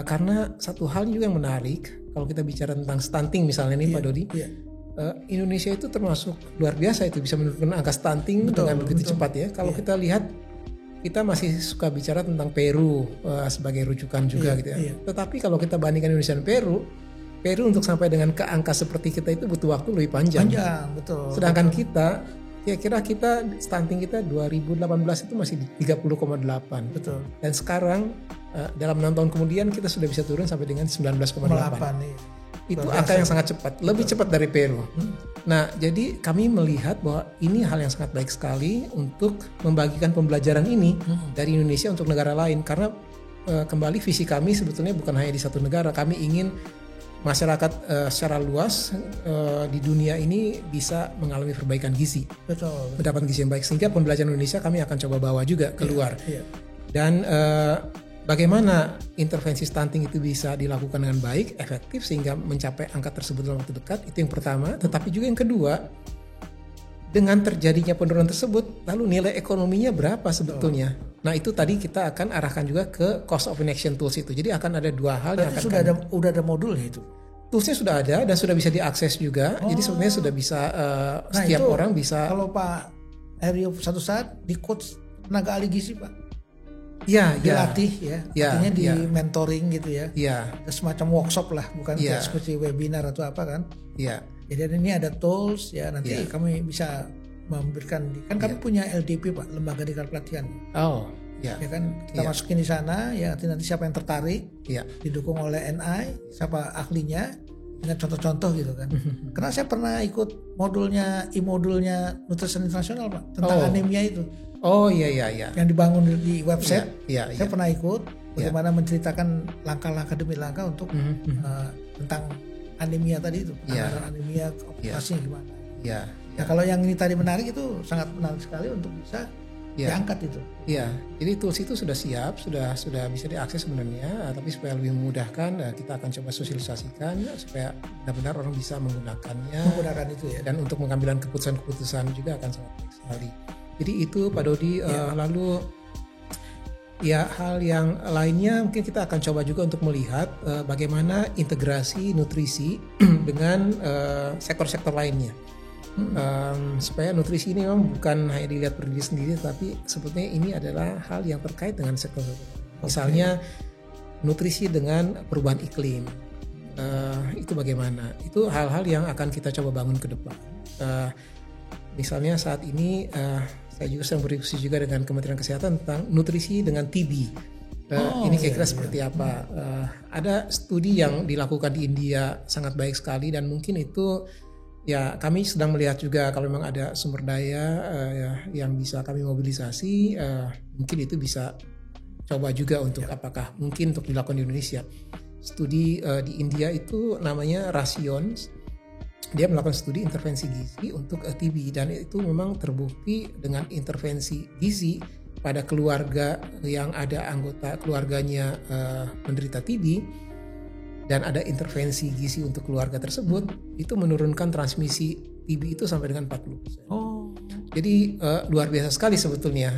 Karena satu hal juga yang menarik, kalau kita bicara tentang stunting misalnya nih Pak Dodi, Indonesia itu termasuk luar biasa itu bisa menurunkan angka stunting dengan begitu cepat ya. Kalau kita lihat, kita masih suka bicara tentang Peru sebagai rujukan juga gitu ya. Tetapi kalau kita bandingkan Indonesia dan Peru untuk sampai dengan ke angka seperti kita itu butuh waktu lebih panjang. Betul. Sedangkan kita, kira-kira kita stunting kita 2018 itu masih di 30,8. Betul. Dan sekarang dalam 6 tahun kemudian kita sudah bisa turun sampai dengan 19,8. Itu angka yang sangat cepat, lebih cepat dari Peru. Nah, jadi kami melihat bahwa ini hal yang sangat baik sekali untuk membagikan pembelajaran ini dari Indonesia untuk negara lain. Karena kembali visi kami sebetulnya bukan hanya di satu negara. Kami ingin masyarakat secara luas di dunia ini bisa mengalami perbaikan gizi. Betul. Mendapat gizi yang baik. Sehingga pembelajaran Indonesia kami akan coba bawa juga keluar. Dan bagaimana intervensi stunting itu bisa dilakukan dengan baik, efektif sehingga mencapai angka tersebut dalam waktu dekat, itu yang pertama. Tetapi juga yang kedua, dengan terjadinya penurunan tersebut, lalu nilai ekonominya berapa sebetulnya? Nah, itu tadi kita akan arahkan juga ke cost of inaction tools itu. Jadi akan ada dua hal yang akan sudah ada modulnya itu. Toolsnya sudah ada dan sudah bisa diakses juga. Jadi sebenarnya sudah bisa setiap orang bisa. Kalau Pak Herio satu saat di coach tenaga ahli gizi Pak. Dilatih artinya di mentoring gitu ya. Semacam workshop lah, bukan seperti webinar atau apa kan. Jadi ini ada tools ya, nanti kami bisa memberikan, kan kami punya LDP Pak, lembaga diklat pelatihan. Ya kan kita masukin di sana ya, nanti siapa yang tertarik didukung oleh NI, siapa ahlinya dengan contoh-contoh gitu kan. Karena saya pernah ikut modulnya Nutrition International Pak tentang anemia itu. Yang dibangun di website. Saya pernah ikut bagaimana menceritakan langkah-langkah demi langkah untuk tentang anemia tadi itu, penanganan anemia, operasinya gimana. Nah, kalau yang ini tadi menarik, itu sangat menarik sekali untuk bisa diangkat itu. Jadi tools itu sudah siap, sudah bisa diakses sebenarnya, tapi supaya lebih memudahkan kita akan coba sosialisasikan supaya benar-benar orang bisa menggunakan itu ya. Dan untuk pengambilan keputusan juga akan sangat baik sekali. Jadi itu Pak Dodi, lalu hal yang lainnya mungkin kita akan coba juga untuk melihat bagaimana integrasi nutrisi dengan sektor-sektor lainnya. Supaya nutrisi ini memang bukan hanya dilihat per diri sendiri, tapi sebetulnya ini adalah hal yang terkait dengan sektor. Misalnya nutrisi dengan perubahan iklim, itu bagaimana? Itu hal-hal yang akan kita coba bangun ke depan. Misalnya saat ini saya juga sedang berdiskusi juga dengan Kementerian Kesehatan tentang nutrisi dengan TB. Ini kira-kira seperti apa? Ada studi yang dilakukan di India sangat baik sekali, dan mungkin itu kami sedang melihat juga kalau memang ada sumber daya yang bisa kami mobilisasi, mungkin itu bisa coba juga untuk apakah mungkin untuk dilakukan di Indonesia. Studi di India itu namanya Rations. Dia melakukan studi intervensi gizi untuk TB, dan itu memang terbukti dengan intervensi gizi pada keluarga yang ada anggota keluarganya menderita TB, dan ada intervensi gizi untuk keluarga tersebut, itu menurunkan transmisi TB itu sampai dengan 40%. Jadi luar biasa sekali sebetulnya.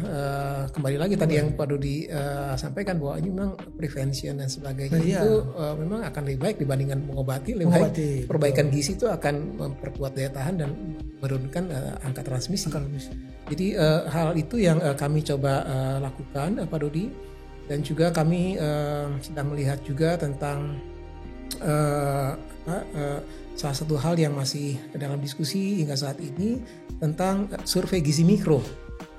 Kembali lagi tadi yang Pak Dodi sampaikan bahwa ini memang prevention dan sebagainya itu memang akan lebih baik dibandingkan mengobati. Lebih baik perbaikan gizi itu akan memperkuat daya tahan dan menurunkan angka transmisi. Jadi hal itu yang kami coba lakukan Pak Dodi, dan juga kami sedang melihat juga tentang salah satu hal yang masih dalam diskusi hingga saat ini tentang survei gizi mikro.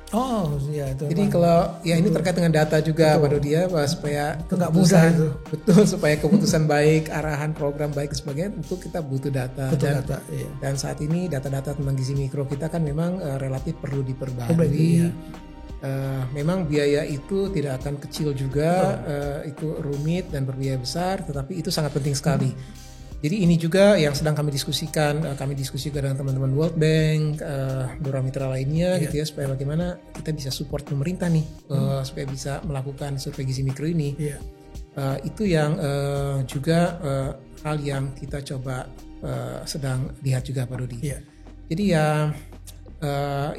Oh iya itu. Jadi kalau ya ini terkait dengan data juga Pak Dodi ya, supaya nggak mudah itu. Betul, supaya keputusan baik, arahan program baik dan sebagainya, tentu kita butuh data. Dan saat ini data-data tentang gizi mikro kita kan memang relatif perlu diperbarui. Memang biaya itu tidak akan kecil juga, itu rumit dan berbiaya besar, tetapi itu sangat penting sekali. Jadi ini juga yang sedang kami diskusikan dengan teman-teman World Bank, beberapa mitra lainnya gitu ya, supaya bagaimana kita bisa support pemerintah nih, supaya bisa melakukan survei gizi mikro ini. Itu yang juga hal yang kita coba sedang lihat juga Pak Dodi. Jadi ya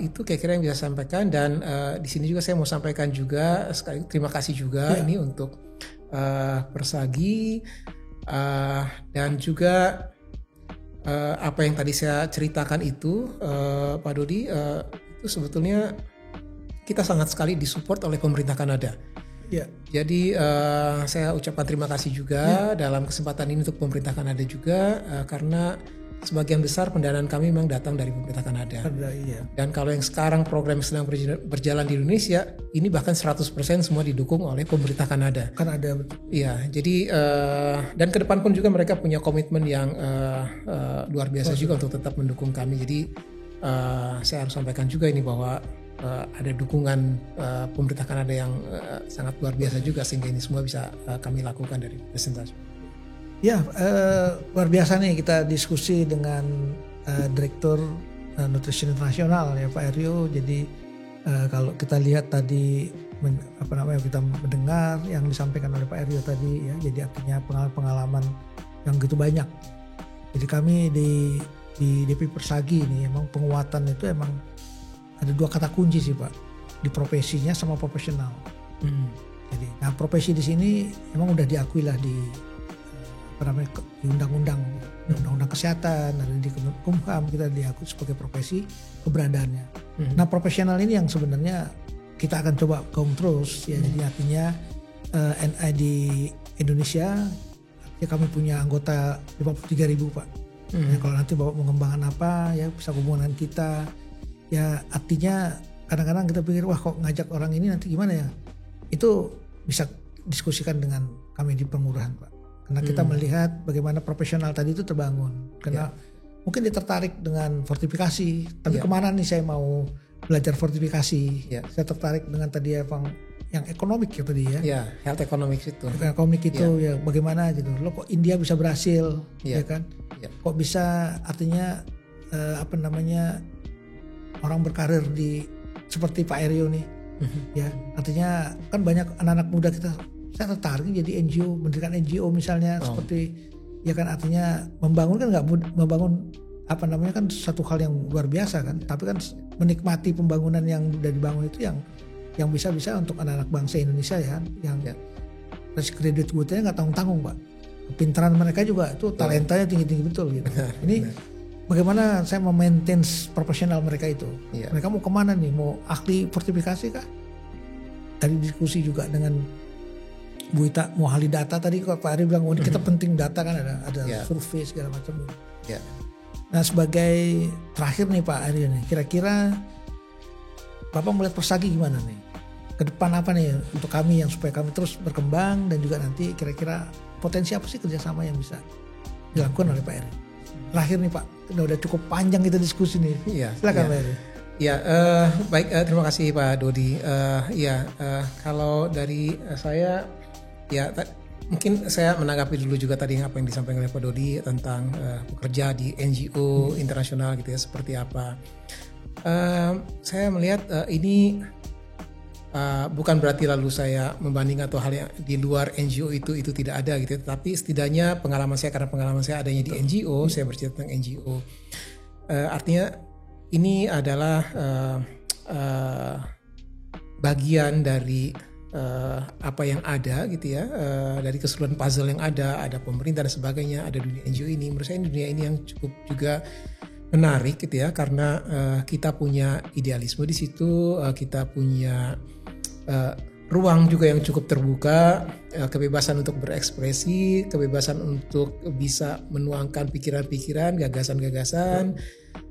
itu kira-kira yang bisa saya sampaikan, dan di sini juga saya mau sampaikan juga sekali terima kasih juga ini untuk Persagi. Dan juga apa yang tadi saya ceritakan itu Pak Dodi, itu sebetulnya kita sangat sekali disupport oleh pemerintah Kanada. Jadi saya ucapkan terima kasih juga dalam kesempatan ini untuk pemerintah Kanada juga, karena sebagian besar pendanaan kami memang datang dari pemerintah Kanada. Dan kalau yang sekarang program sedang berjalan di Indonesia, ini bahkan 100% semua didukung oleh pemerintah Kanada. Iya, jadi dan ke depan pun juga mereka punya komitmen yang luar biasa juga untuk tetap mendukung kami. Jadi saya harus sampaikan juga ini bahwa ada dukungan pemerintah Kanada yang sangat luar biasa juga, sehingga ini semua bisa kami lakukan dari presentasi. Luar biasa nih kita diskusi dengan Direktur Nutrisi Internasional ya Pak Aryo. Jadi kalau kita lihat tadi kita mendengar yang disampaikan oleh Pak Aryo tadi ya, jadi artinya pengalaman yang gitu banyak. Jadi kami di DP Persagi ini emang penguatan itu emang ada dua kata kunci sih Pak, di profesinya sama profesional. Jadi profesi di sini emang udah diakui lah di undang-undang kesehatan, ada di Kumham, kita diakui sebagai profesi keberadaannya. Nah profesional ini yang sebenarnya kita akan coba kaum terus ya. Jadi artinya NI di Indonesia ya, kami punya anggota 53.000 Pak. Ya, kalau nanti Bapak mau mengembangkan apa ya bisa hubungan kita ya. Artinya kadang-kadang kita pikir wah kok ngajak orang ini nanti gimana ya, itu bisa diskusikan dengan kami di pengurahan Pak. Karena kita melihat bagaimana profesional tadi itu terbangun. Karena mungkin dia tertarik dengan fortifikasi, tapi kemana nih saya mau belajar fortifikasi. Saya tertarik dengan tadi yang ekonomik ya tadi ya. Health economics itu. Ekonomik itu ya bagaimana gitu. Lo kok India bisa berhasil ya kan? Kok bisa artinya orang berkarir di seperti Pak Aryo nih. Ya, artinya kan banyak anak-anak muda kita saya tertarik jadi NGO, mendirikan NGO misalnya seperti ya kan, artinya membangun kan membangun kan satu hal yang luar biasa kan, tapi kan menikmati pembangunan yang sudah dibangun itu yang bisa untuk anak-anak bangsa Indonesia ya, yang fresh graduate nggak tanggung-tanggung Pak, kepintaran mereka juga itu talentanya tinggi-tinggi betul gitu. Ini bagaimana saya memaintain profesional mereka itu, mereka mau kemana nih, mau ahli fortifikasi kah? Tadi diskusi juga dengan Bu Ita mau ahli data tadi, kok Pak Ari bilang kita penting data kan, ada survei segala macam. Nah sebagai terakhir nih Pak Ari nih, kira-kira Bapak melihat Persagi gimana nih ke depan, apa nih untuk kami yang supaya kami terus berkembang, dan juga nanti kira-kira potensi apa sih kerjasama yang bisa dilakukan oleh Pak Ari? Terakhir nih Pak, udah cukup panjang kita diskusi nih. Silakan Pak Ari. Baik, terima kasih Pak Dodi. Kalau dari saya mungkin saya menanggapi dulu juga tadi apa yang disampaikan oleh Pak Dodi tentang bekerja di NGO internasional gitu ya, seperti apa. Saya melihat ini bukan berarti lalu saya membanding atau hal yang di luar NGO itu tidak ada gitu, tapi setidaknya pengalaman saya, karena pengalaman saya adanya di NGO, saya bercerita tentang NGO. Artinya ini adalah bagian dari apa yang ada gitu ya, dari keseluruhan puzzle yang ada pemerintah dan sebagainya, ada dunia NGO ini. Menurut saya dunia ini yang cukup juga menarik gitu ya, karena kita punya idealisme di situ, kita punya ruang juga yang cukup terbuka, kebebasan untuk berekspresi, kebebasan untuk bisa menuangkan pikiran-pikiran, gagasan-gagasan,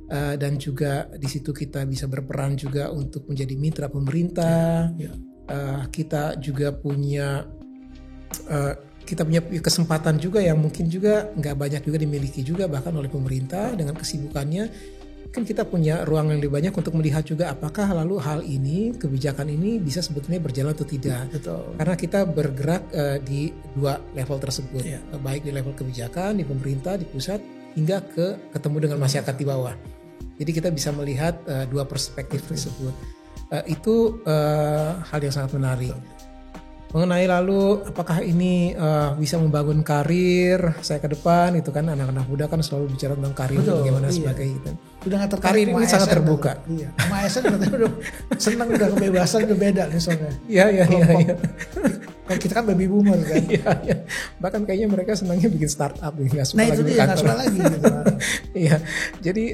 dan juga di situ kita bisa berperan juga untuk menjadi mitra pemerintah. Kita juga punya kesempatan juga yang mungkin juga nggak banyak juga dimiliki juga bahkan oleh pemerintah dengan kesibukannya. Kan kita punya ruang yang lebih banyak untuk melihat juga apakah lalu hal ini, kebijakan ini bisa sebetulnya berjalan atau tidak. Betul. Karena kita bergerak di dua level tersebut, baik di level kebijakan, di pemerintah, di pusat, hingga ketemu dengan masyarakat di bawah. Jadi kita bisa melihat dua perspektif tersebut. Itu hal yang sangat menarik. Mengenai lalu apakah ini bisa membangun karir saya ke depan, itu kan anak-anak muda kan selalu bicara tentang karir bagaimana sebagai gitu. Udah nggak karir ini sangat terbuka. Iya. Sama ASN udah senang, udah kebebasan, udah beda nih soalnya. Iya. Kalau kita kan baby boomer kan. Iya. Bahkan kayaknya mereka senangnya bikin startup, nggak suka lagi itu dia nggak suka lagi. Gitu. Iya. Jadi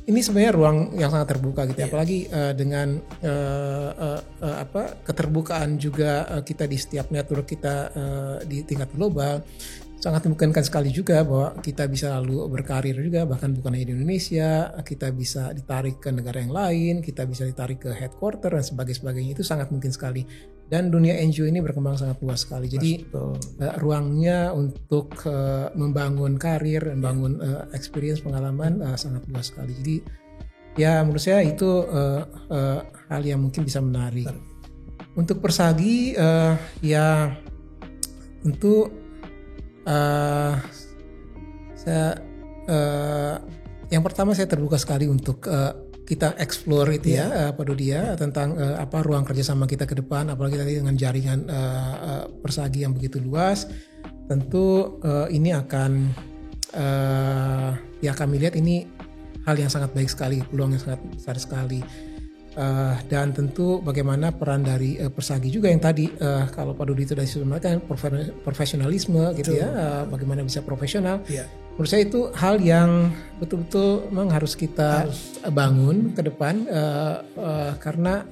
ini sebenarnya ruang yang sangat terbuka gitu, apalagi dengan keterbukaan juga kita di setiap network kita di tingkat global, sangat memungkinkan sekali juga bahwa kita bisa lalu berkarir juga, bahkan bukan hanya di Indonesia, kita bisa ditarik ke negara yang lain, kita bisa ditarik ke headquarter dan sebagainya. Itu sangat mungkin sekali. Dan dunia NGO ini berkembang sangat luas sekali. Jadi ruangnya untuk membangun karir, membangun experience, pengalaman sangat luas sekali. Jadi ya menurut saya itu hal yang mungkin bisa menarik. Untuk Persagi ya tentu yang pertama saya terbuka sekali untuk kita explore itu Pak Dodi tentang apa ruang kerjasama kita ke depan, apalagi tadi dengan jaringan Persagi yang begitu luas. Tentu ini akan kami lihat ini hal yang sangat baik sekali, peluang yang sangat besar sekali. Dan tentu bagaimana peran dari Persagi juga yang tadi kalau Pak Dodi itu dari sebelumnya profesionalisme gitu bagaimana bisa profesional. Menurut saya itu hal yang betul-betul memang harus kita bangun ke depan karena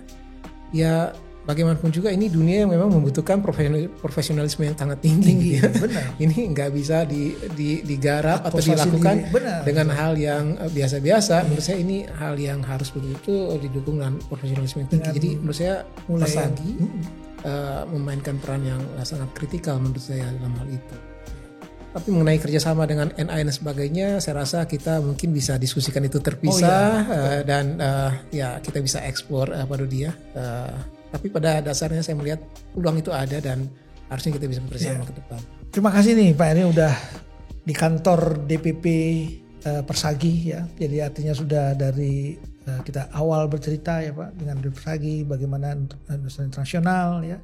ya bagaimanapun juga ini dunia yang memang membutuhkan profesionalisme yang sangat tinggi gitu ya. Benar. Ini nggak bisa digarap atau dilakukan dengan hal yang biasa-biasa. Menurut saya ini hal yang harus betul-betul didukung dengan profesionalisme yang tinggi. Jadi menurut saya Persagi memainkan peran yang sangat kritikal menurut saya dalam hal itu. Tapi mengenai kerjasama dengan NI dan sebagainya, saya rasa kita mungkin bisa diskusikan itu terpisah dan kita bisa eksplor Pak Dodi ya. Tapi pada dasarnya saya melihat peluang itu ada dan harusnya kita bisa bersama ke depan. Terima kasih nih Pak, ini udah di kantor DPP Persagi ya. Jadi artinya sudah dari kita awal bercerita ya Pak dengan Persagi, bagaimana industri internasional ya.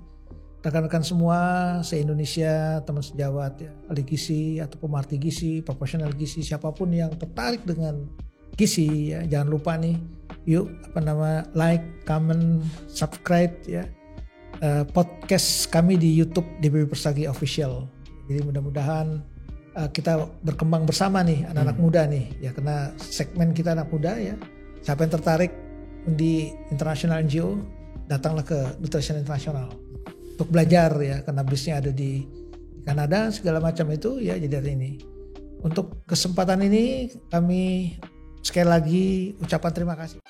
Rekan-rekan semua se-Indonesia, teman sejawat ya, ahli gizi atau pemarti gizi, profesional gizi, siapapun yang tertarik dengan gizi ya, jangan lupa nih, yuk like, comment, subscribe ya podcast kami di YouTube DPP Persagi Official. Jadi mudah-mudahan kita berkembang bersama nih anak-anak muda nih ya, karena segmen kita anak muda ya. Siapa yang tertarik di international NGO, datanglah ke Nutrition International untuk belajar ya, karena bisnya ada di Kanada segala macam itu ya. Jadi hari ini untuk kesempatan ini kami sekali lagi ucapan terima kasih.